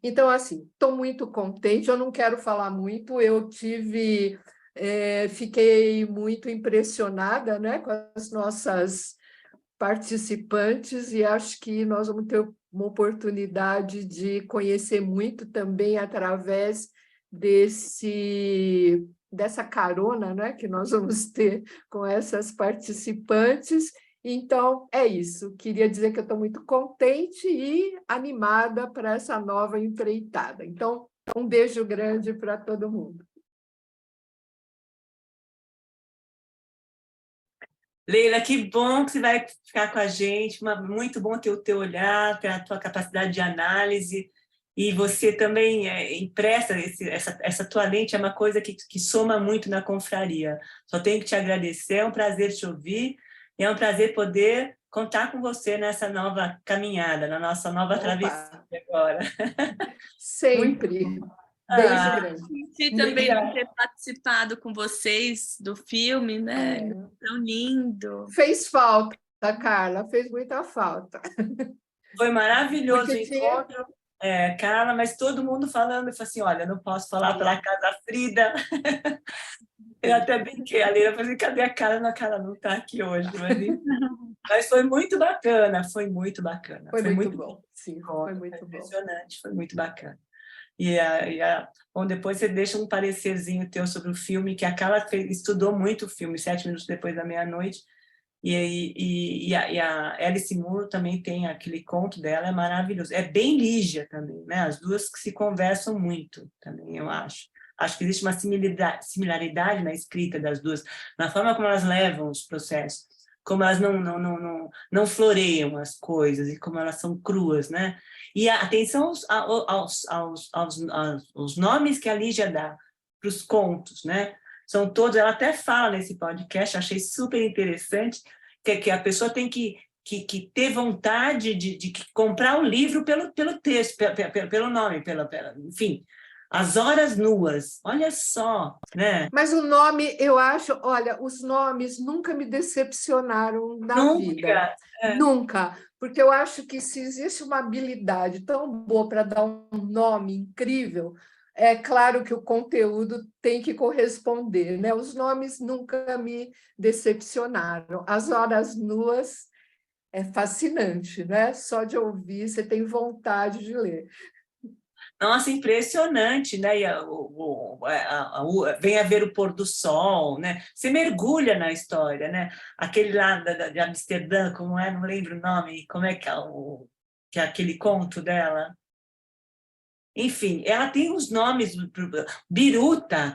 Então, assim, estou muito contente, eu não quero falar muito, fiquei muito impressionada, né, com as nossas participantes e acho que nós vamos ter uma oportunidade de conhecer muito também através dessa carona, né, que nós vamos ter com essas participantes. Então, é isso. Queria dizer que eu estou muito contente e animada para essa nova empreitada. Então, um beijo grande para todo mundo. Leila, que bom que você vai ficar com a gente. Muito bom ter o teu olhar, ter a tua capacidade de análise. E você também empresta essa tua lente, é uma coisa que soma muito na confraria. Só tenho que te agradecer, é um prazer te ouvir. É um prazer poder contar com você nessa nova caminhada, na nossa nova travessia agora. Sempre. Beijo grande. E também ter participado com vocês do filme, né? Tão lindo. Fez falta, Carla, fez muita falta. Foi maravilhoso o encontro, Carla, mas todo mundo falando, eu falei assim, olha, não posso falar pela Casa Frida. Eu até brinquei, a Leila falou assim, cadê a Carla? A Carla não está aqui hoje. Mas foi muito bacana, foi muito bacana. Foi muito bom, sim, foi muito bom. Impressionante, foi muito bacana. Bom, depois você deixa um parecerzinho teu sobre o filme, que a Carla estudou muito o filme, 7 minutos depois da meia-noite, e a Alice Munro também tem aquele conto dela, é maravilhoso. É bem Lígia também, né? As duas que se conversam muito também, eu acho. Acho que existe uma similaridade na escrita das duas, na forma como elas levam os processos, como elas não floreiam as coisas e como elas são cruas, né? E atenção aos nomes que a Lígia dá para os contos, né? São todos, ela até fala nesse podcast, achei super interessante, que a pessoa tem que ter vontade de comprar o livro pelo texto, pelo nome, enfim, As Horas Nuas, olha só, né? Mas o nome, eu acho, olha, os nomes nunca me decepcionaram na vida. Nunca. Porque eu acho que se existe uma habilidade tão boa para dar um nome incrível, é claro que o conteúdo tem que corresponder, né? Os nomes nunca me decepcionaram. As Horas Nuas é fascinante, né? Só de ouvir, você tem vontade de ler. Nossa, impressionante, né? Vem a ver o pôr do sol, né? Você mergulha na história, né? Aquele lá de Amsterdã, como é? Não lembro o nome. Como é que é aquele conto dela? Enfim, ela tem os nomes. Biruta,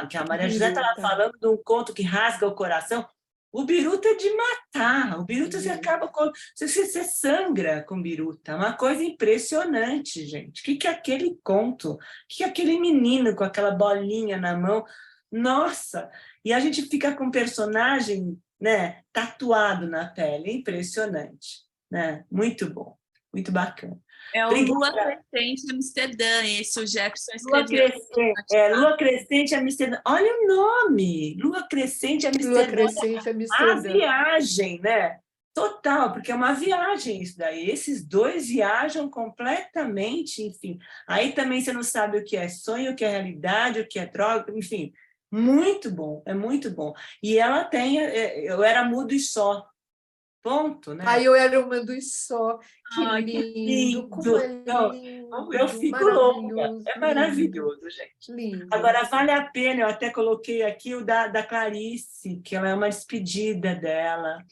que a Maria José estava falando de um conto que rasga o coração. O biruta é de matar. O biruta você acaba com. Você sangra com biruta. Uma coisa impressionante, gente. O que é aquele conto? O que é aquele menino com aquela bolinha na mão? Nossa! E a gente fica com um personagem, né, tatuado na pele. Impressionante, né? Muito bom, muito bacana. É o Lua Crescente Amsterdã, esse o Jefferson escreveu. Lua Crescente Amsterdã. Olha o nome! Lua Crescente Amsterdã. Lua Crescente Amsterdã. A viagem, né? Total, porque é uma viagem isso daí. Esses dois viajam completamente, enfim. Aí também você não sabe o que é sonho, o que é realidade, o que é droga, enfim. Muito bom, é muito bom. E ela tem... Eu era mudo e só. Ponto, né? Aí eu era uma dos só. Que Ai, que lindo, lindo! como é Não, lindo, eu fico louca. maravilhoso, É lindo, maravilhoso, gente. lindo. Agora, vale a pena, eu até coloquei aqui o da Clarice, que ela é uma despedida dela,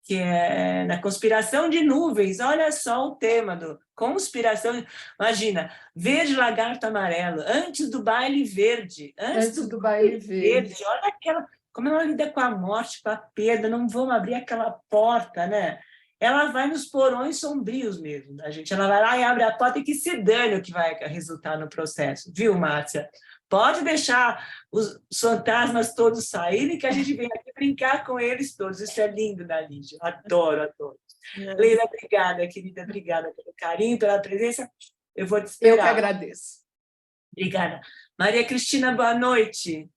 que é na Conspiração de Nuvens. Olha só o tema do Conspiração. Imagina, verde, lagarto, amarelo, antes do baile verde. Antes do baile verde. Olha aquela, como ela lida com a morte, com a perda, não vamos abrir aquela porta, né? Ela vai nos porões sombrios mesmo, da gente. Ela vai lá e abre a porta e que se dane o que vai resultar no processo. Viu, Márcia? Pode deixar os fantasmas todos saírem, que a gente vem aqui brincar com eles todos. Isso é lindo da Lígia. Adoro, adoro. Leila, obrigada, querida. Obrigada pelo carinho, pela presença. Eu vou te esperar. Eu que agradeço. Obrigada. Maria Cristina, boa noite.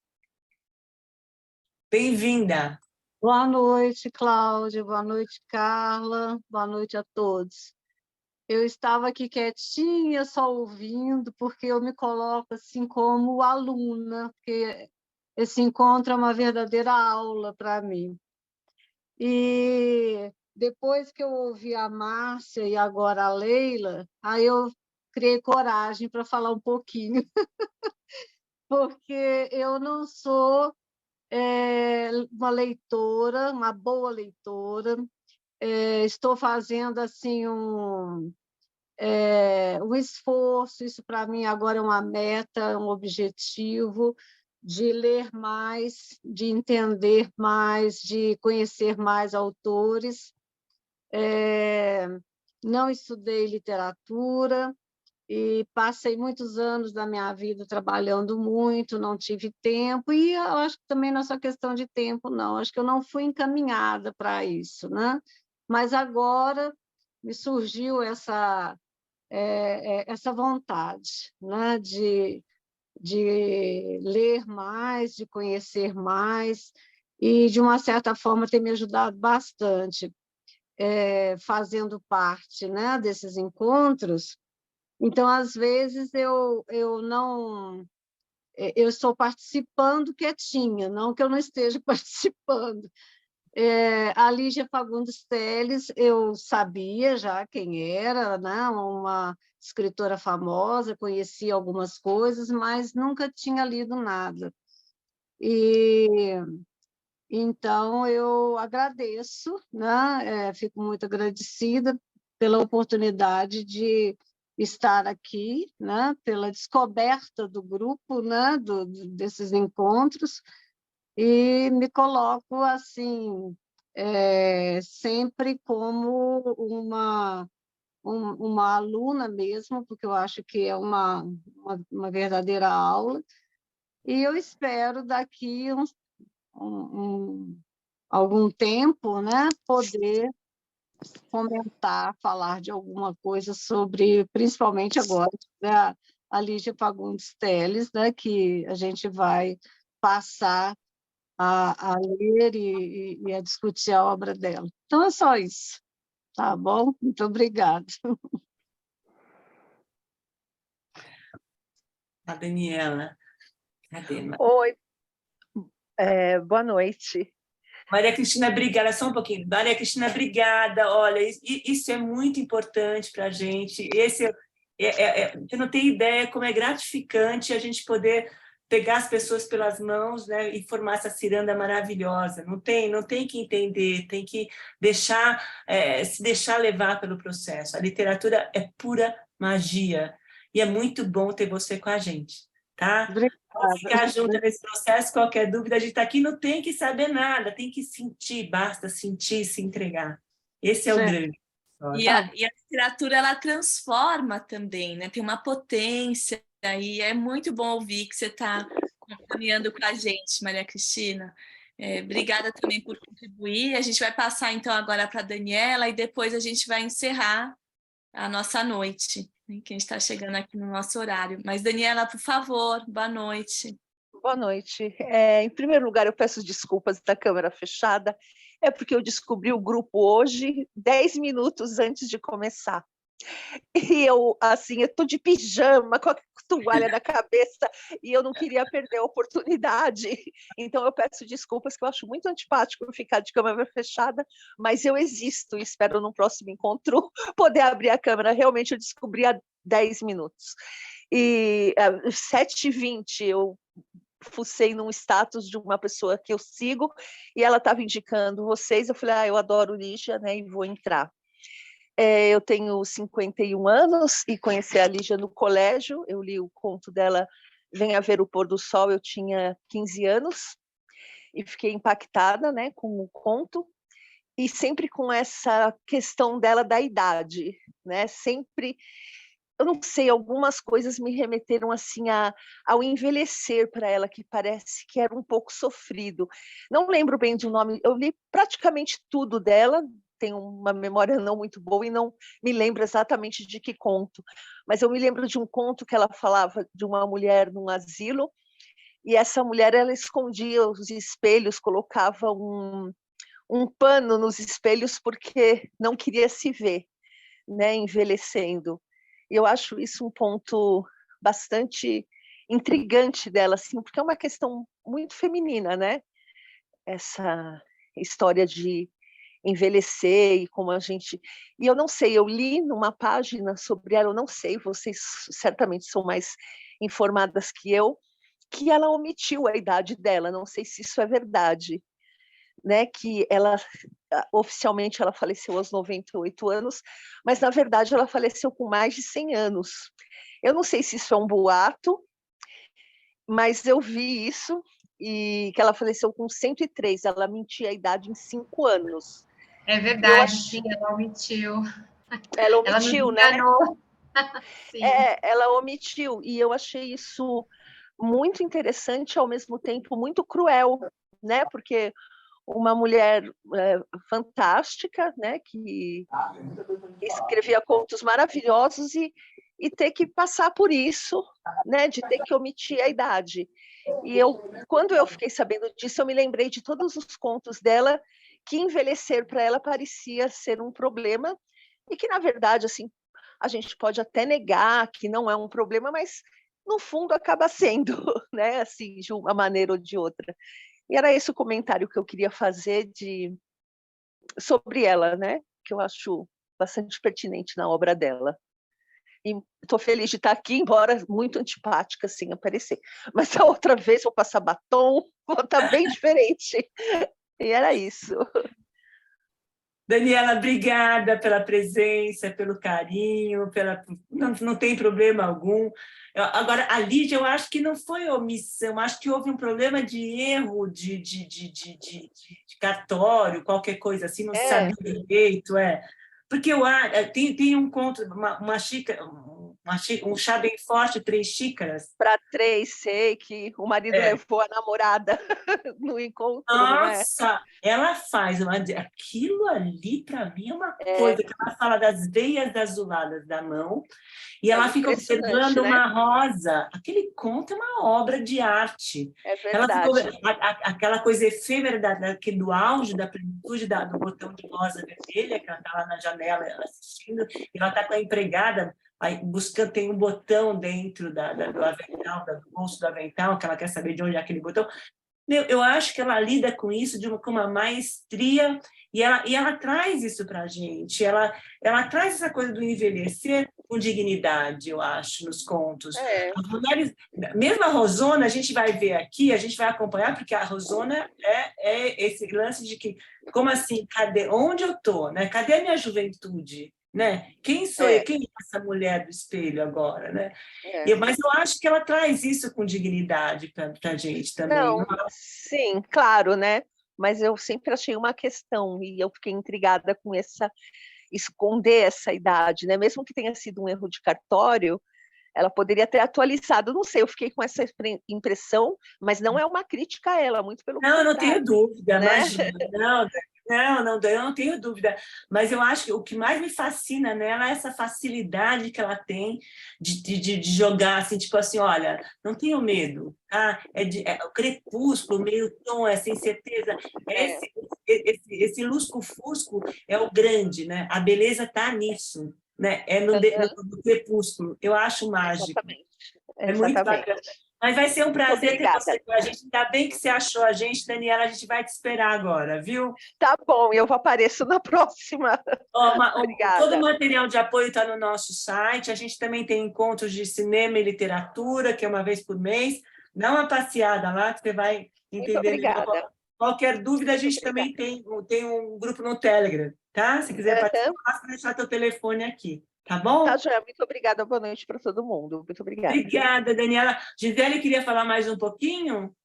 Bem-vinda. Boa noite, Cláudia. Boa noite, Carla. Boa noite a todos. Eu estava aqui quietinha, só ouvindo, porque eu me coloco assim como aluna, porque esse encontro é uma verdadeira aula para mim. E depois que eu ouvi a Márcia e agora a Leila, aí eu criei coragem para falar um pouquinho, porque eu não sou uma leitora, uma boa leitora. Estou fazendo assim um esforço, isso para mim agora é uma meta, um objetivo de ler mais, de entender mais, de conhecer mais autores. Não estudei literatura, e passei muitos anos da minha vida trabalhando muito, não tive tempo, e eu acho que também não é só questão de tempo, não, acho que eu não fui encaminhada para isso, né? Mas agora me surgiu essa vontade, né? de ler mais, de conhecer mais, e, de uma certa forma, ter me ajudado bastante, fazendo parte, né, desses encontros. Então, às vezes, eu estou participando quietinha, não que eu não esteja participando. A Lígia Fagundes Telles, eu sabia já quem era, né? Uma escritora famosa, conhecia algumas coisas, mas nunca tinha lido nada. Então, eu agradeço, né? Fico muito agradecida pela oportunidade de estar aqui, né? Pela descoberta do grupo, né? Desses encontros, e me coloco assim sempre como uma aluna mesmo, porque eu acho que é uma verdadeira aula, e eu espero daqui algum tempo, né, poder comentar, falar de alguma coisa sobre, principalmente agora, né, a Lígia Fagundes Telles, né, que a gente vai passar a ler e a discutir a obra dela. Então, é só isso, tá bom? Muito obrigada. A Daniela. Cadê? Oi, boa noite. Maria Cristina, obrigada. Só um pouquinho. Maria Cristina, obrigada. Olha, isso é muito importante para a gente. Eu não tenho ideia como é gratificante a gente poder pegar as pessoas pelas mãos, né, e formar essa ciranda maravilhosa. Não tem que entender, tem que se deixar levar pelo processo. A literatura é pura magia e é muito bom ter você com a gente, tá? Vamos ficar junto nesse processo. Qualquer dúvida, a gente está aqui, não tem que saber nada, tem que sentir, basta sentir e se entregar. Esse é o grande. E a literatura, ela transforma também, né? Tem uma potência, e é muito bom ouvir que você está caminhando com a gente, Maria Cristina. Obrigada também por contribuir. A gente vai passar, então, agora para a Daniela, e depois a gente vai encerrar a nossa noite, né, que a gente está chegando aqui no nosso horário. Mas, Daniela, por favor, boa noite. Boa noite. Em primeiro lugar, eu peço desculpas da câmera fechada, é porque eu descobri o grupo hoje, 10 minutos antes de começar. E eu estou de pijama, toalha na cabeça e eu não queria perder a oportunidade. Então eu peço desculpas, que eu acho muito antipático ficar de câmera fechada, mas eu existo e espero no próximo encontro poder abrir a câmera. Realmente eu descobri há 10 minutos. E às 7h20 eu fucei num status de uma pessoa que eu sigo e ela estava indicando vocês. Eu falei, eu adoro Lígia, né, e vou entrar. Eu tenho 51 anos e conheci a Lígia no colégio. Eu li o conto dela, Venha Ver o Pôr do Sol, eu tinha 15 anos e fiquei impactada, né, com o conto, e sempre com essa questão dela da idade, né, sempre, eu não sei, algumas coisas me remeteram assim ao envelhecer para ela, que parece que era um pouco sofrido. Não lembro bem do nome, eu li praticamente tudo dela, tenho uma memória não muito boa e não me lembro exatamente de que conto, mas eu me lembro de um conto que ela falava de uma mulher num asilo, e essa mulher, ela escondia os espelhos, colocava um pano nos espelhos porque não queria se ver, né, envelhecendo. E eu acho isso um ponto bastante intrigante dela, assim, porque é uma questão muito feminina, né? Essa história de envelhecer e como a gente... E eu não sei, eu li numa página sobre ela, eu não sei, vocês certamente são mais informadas que eu, que ela omitiu a idade dela, não sei se isso é verdade, né? Que ela, oficialmente, ela faleceu aos 98 anos, mas, na verdade, ela faleceu com mais de 100 anos. Eu não sei se isso é um boato, mas eu vi isso, e que ela faleceu com 103, ela mentia a idade em 5 anos. É verdade, sim, ela omitiu. Ela omitiu, ela né? Sim. Ela omitiu, e eu achei isso muito interessante, ao mesmo tempo muito cruel, né? Porque uma mulher fantástica, né? Que escrevia contos maravilhosos e ter que passar por isso, né? De ter que omitir a idade. E quando eu fiquei sabendo disso, eu me lembrei de todos os contos dela, que envelhecer para ela parecia ser um problema, e que, na verdade, assim, a gente pode até negar que não é um problema, mas, no fundo, acaba sendo, né? Assim, de uma maneira ou de outra. E era esse o comentário que eu queria fazer sobre ela, né? Que eu acho bastante pertinente na obra dela. E estou feliz de estar aqui, embora muito antipática, assim, aparecer. Mas a outra vez vou passar batom, vou estar bem diferente. E era isso. Daniela, obrigada pela presença, pelo carinho, não tem problema algum. Agora, a Lídia, eu acho que não foi omissão, acho que houve um problema de erro de cartório, qualquer coisa assim, não sabia direito, Porque tem um conto, uma xícara, um chá bem forte, 3 xícaras. Para 3, sei que o marido levou a namorada no encontro. Nossa, ela faz aquilo ali, para mim, é uma coisa que ela fala das veias azuladas da mão, e ela fica observando, né? Uma rosa. Aquele conto é uma obra de arte. É verdade. Ela ficou, aquela coisa efêmera do auge, da plenitude do botão de rosa vermelha, que ela está lá na janela assistindo, e ela está com a empregada aí buscando, tem um botão dentro do avental, do bolso do avental, que ela quer saber de onde é aquele botão. Eu acho que ela lida com isso com uma maestria, e ela traz isso para a gente. Ela traz essa coisa do envelhecer com dignidade, eu acho, nos contos. As mulheres, mesmo a Rosona, a gente vai ver aqui, a gente vai acompanhar, porque a Rosona é esse lance de que, como assim, onde eu estou? Né? Cadê a minha juventude? Né? Quem sou eu? Quem é essa mulher do espelho agora? Né? Mas eu acho que ela traz isso com dignidade para a gente também. Não, sim, claro, né? Mas eu sempre achei uma questão, e eu fiquei intrigada com esconder essa idade, né? Mesmo que tenha sido um erro de cartório, ela poderia ter atualizado, não sei, eu fiquei com essa impressão, mas não é uma crítica a ela, muito pelo contrário. Não tenho dúvida, né? Imagina, eu não tenho dúvida, mas eu acho que o que mais me fascina nela é essa facilidade que ela tem de jogar, assim, tipo assim, olha, não tenho medo, tá? O crepúsculo, meio tom, sem certeza, esse lusco-fusco é o grande, né? A beleza está nisso, né? No crepúsculo, eu acho mágico. Exatamente. É muito bacana. Mas vai ser um prazer ter você com a gente. Ainda bem que você achou a gente, Daniela. A gente vai te esperar agora, viu? Tá bom, eu apareço na próxima. Obrigada. Todo o material de apoio está no nosso site. A gente também tem encontros de cinema e literatura, que é uma vez por mês. Dá uma passeada lá, que você vai entender melhor. Qualquer dúvida, a gente também tem um grupo no Telegram, tá? Se quiser participar, basta deixar teu telefone aqui. Tá bom? Tá, Joia. Muito obrigada. Boa noite para todo mundo. Muito obrigada. Obrigada, Daniela. Gisele queria falar mais um pouquinho?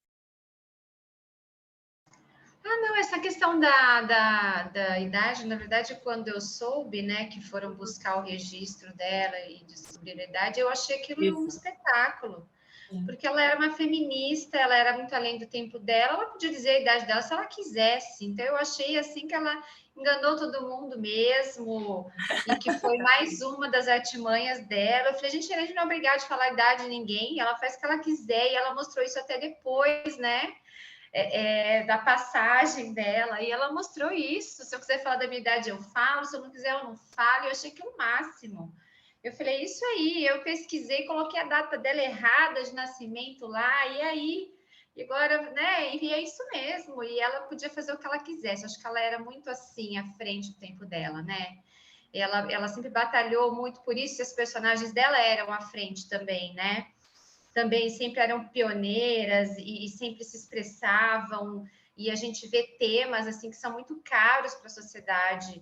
Não, essa questão da idade, na verdade, quando eu soube, né, que foram buscar o registro dela e descobrir a idade, eu achei aquilo um espetáculo. Porque ela era uma feminista, ela era muito além do tempo dela, ela podia dizer a idade dela se ela quisesse. Então, eu achei assim que ela enganou todo mundo mesmo, e que foi mais uma das artimanhas dela. Eu falei, gente, a gente não é obrigada a falar a idade de ninguém, ela faz o que ela quiser, e ela mostrou isso até depois, né? Da passagem dela, e ela mostrou isso. Se eu quiser falar da minha idade, eu falo, se eu não quiser, eu não falo. Eu achei que é o máximo. Eu falei, isso aí, eu pesquisei, coloquei a data dela errada de nascimento lá, e aí, e agora, né, e é isso mesmo, e ela podia fazer o que ela quisesse. Acho que ela era muito assim, à frente do tempo dela, né? Ela sempre batalhou muito por isso, e os personagens dela eram à frente também, né? Também sempre eram pioneiras e sempre se expressavam, e a gente vê temas assim que são muito caros para a sociedade.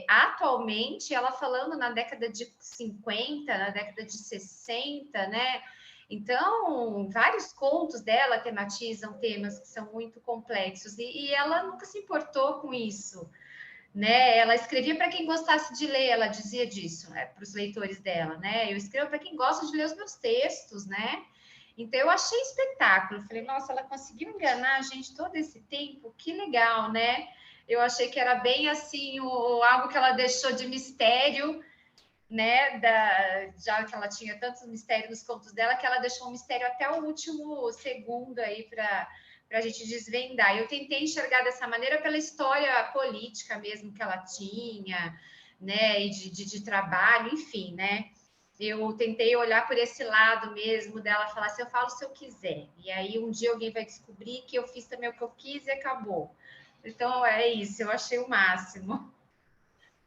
Atualmente, ela falando na década de 50, na década de 60, né? Então, vários contos dela tematizam temas que são muito complexos, e ela nunca se importou com isso, né? Ela escrevia para quem gostasse de ler, ela dizia disso, né, para os leitores dela, né? Eu escrevo para quem gosta de ler os meus textos, né? Então, eu achei espetáculo. Falei, nossa, ela conseguiu enganar a gente todo esse tempo, que legal, né? Eu achei que era bem assim, algo que ela deixou de mistério, né? Já que ela tinha tantos mistérios nos contos dela, que ela deixou um mistério até o último segundo aí para a gente desvendar. Eu tentei enxergar dessa maneira pela história política mesmo que ela tinha, né? E de trabalho, enfim, né? Eu tentei olhar por esse lado mesmo dela, falar assim, eu falo se eu quiser. E aí um dia alguém vai descobrir que eu fiz também o que eu quis e acabou. Então é isso, eu achei o máximo.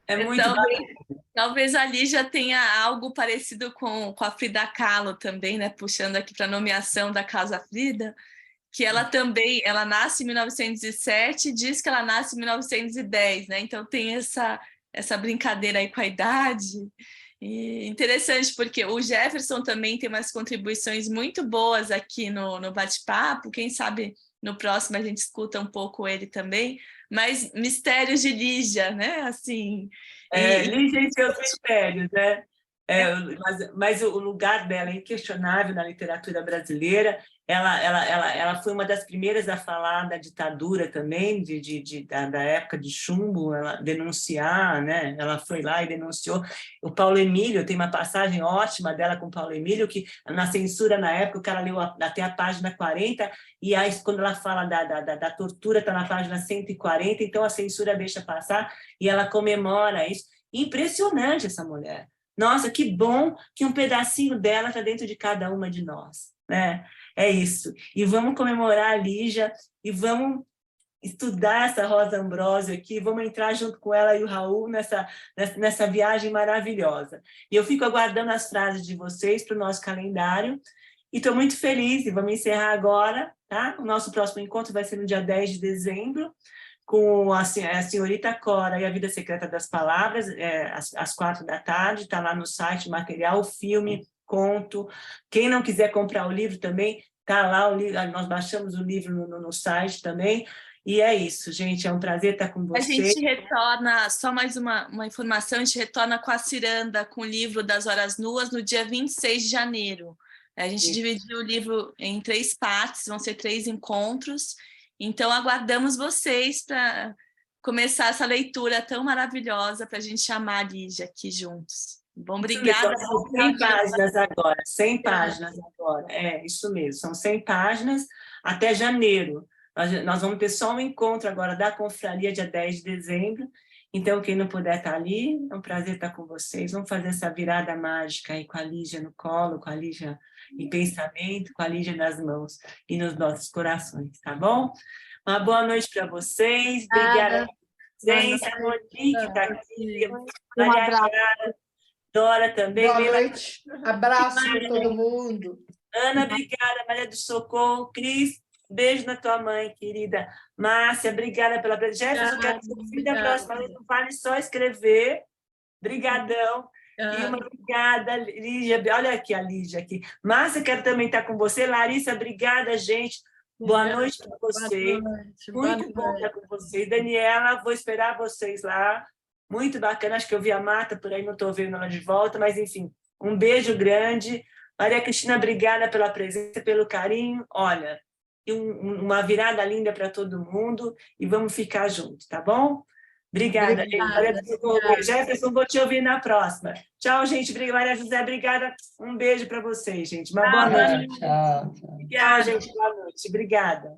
Muito talvez a Lígia tenha algo parecido com a Frida Kahlo também, né? Puxando aqui para a nomeação da Casa Frida, que ela também, ela nasce em 1907 e diz que ela nasce em 1910, né? Então tem essa brincadeira aí com a idade. E interessante, porque o Jefferson também tem umas contribuições muito boas aqui no bate-papo. Quem sabe no próximo a gente escuta um pouco ele também. Mas mistérios de Lígia, né? Assim, Lígia e seus mistérios, né? Mas o lugar dela é inquestionável na literatura brasileira. Ela foi uma das primeiras a falar da ditadura também, da época de chumbo, ela denunciar, né? Ela foi lá e denunciou. O Paulo Emílio, tem uma passagem ótima dela com o Paulo Emílio, que na censura, na época, o cara leu até a página 40, e aí, quando ela fala da tortura, está na página 140, então a censura deixa passar, e ela comemora isso. Impressionante essa mulher. Nossa, que bom que um pedacinho dela está dentro de cada uma de nós, né? É isso. E vamos comemorar a Lígia e vamos estudar essa Rosa Ambrosio aqui, vamos entrar junto com ela e o Raul nessa viagem maravilhosa. E eu fico aguardando as frases de vocês para o nosso calendário e estou muito feliz e vamos encerrar agora, tá? O nosso próximo encontro vai ser no dia 10 de dezembro, com a Senhorita Cora e a Vida Secreta das Palavras, às 16h, está lá no site, material, o filme, conto. Quem não quiser comprar o livro também, está lá, nós baixamos o livro no site também. E é isso, gente, é um prazer estar com vocês. A gente retorna, só mais uma informação, a gente retorna com a Ciranda, com o livro das Horas Nuas, no dia 26 de janeiro. A gente dividiu o livro em 3 partes, vão ser 3 encontros. Então, aguardamos vocês para começar essa leitura tão maravilhosa para a gente chamar a Lígia aqui juntos. Bom, obrigada. São 100 páginas agora, 100 páginas agora. É, isso mesmo, são 100 páginas até janeiro. Nós vamos ter só um encontro agora da confraria, dia 10 de dezembro, Então, quem não puder estar ali, é um prazer estar com vocês. Vamos fazer essa virada mágica aí com a Lígia no colo, com a Lígia em pensamento, com a Lígia nas mãos e nos nossos corações, tá bom? Uma boa noite para vocês. Obrigada. Presença, Monique está aqui. Maria Clara, Dora também. Boa noite. Abraço para todo mundo. Ana, obrigada. Maria do Socorro. Cris, beijo na tua mãe, querida. Márcia, obrigada pela presença. Jefferson, quero que você da próxima vez não vale só escrever. Brigadão. E uma obrigada, Lígia. Olha aqui a Lígia aqui. Márcia, quero também estar com você. Larissa, obrigada, gente. Boa noite para vocês. Muito bom estar com vocês. Daniela, vou esperar vocês lá. Muito bacana. Acho que eu vi a Marta por aí, não estou vendo ela de volta, mas enfim, um beijo grande. Maria Cristina, obrigada pela presença, pelo carinho. Olha, e uma virada linda para todo mundo e vamos ficar juntos, tá bom? Obrigada. Jefferson, vou te ouvir na próxima. Tchau, gente. Maria José, obrigada. Um beijo para vocês, gente. Uma boa noite. Tchau. Tchau, gente. Boa noite. Obrigada.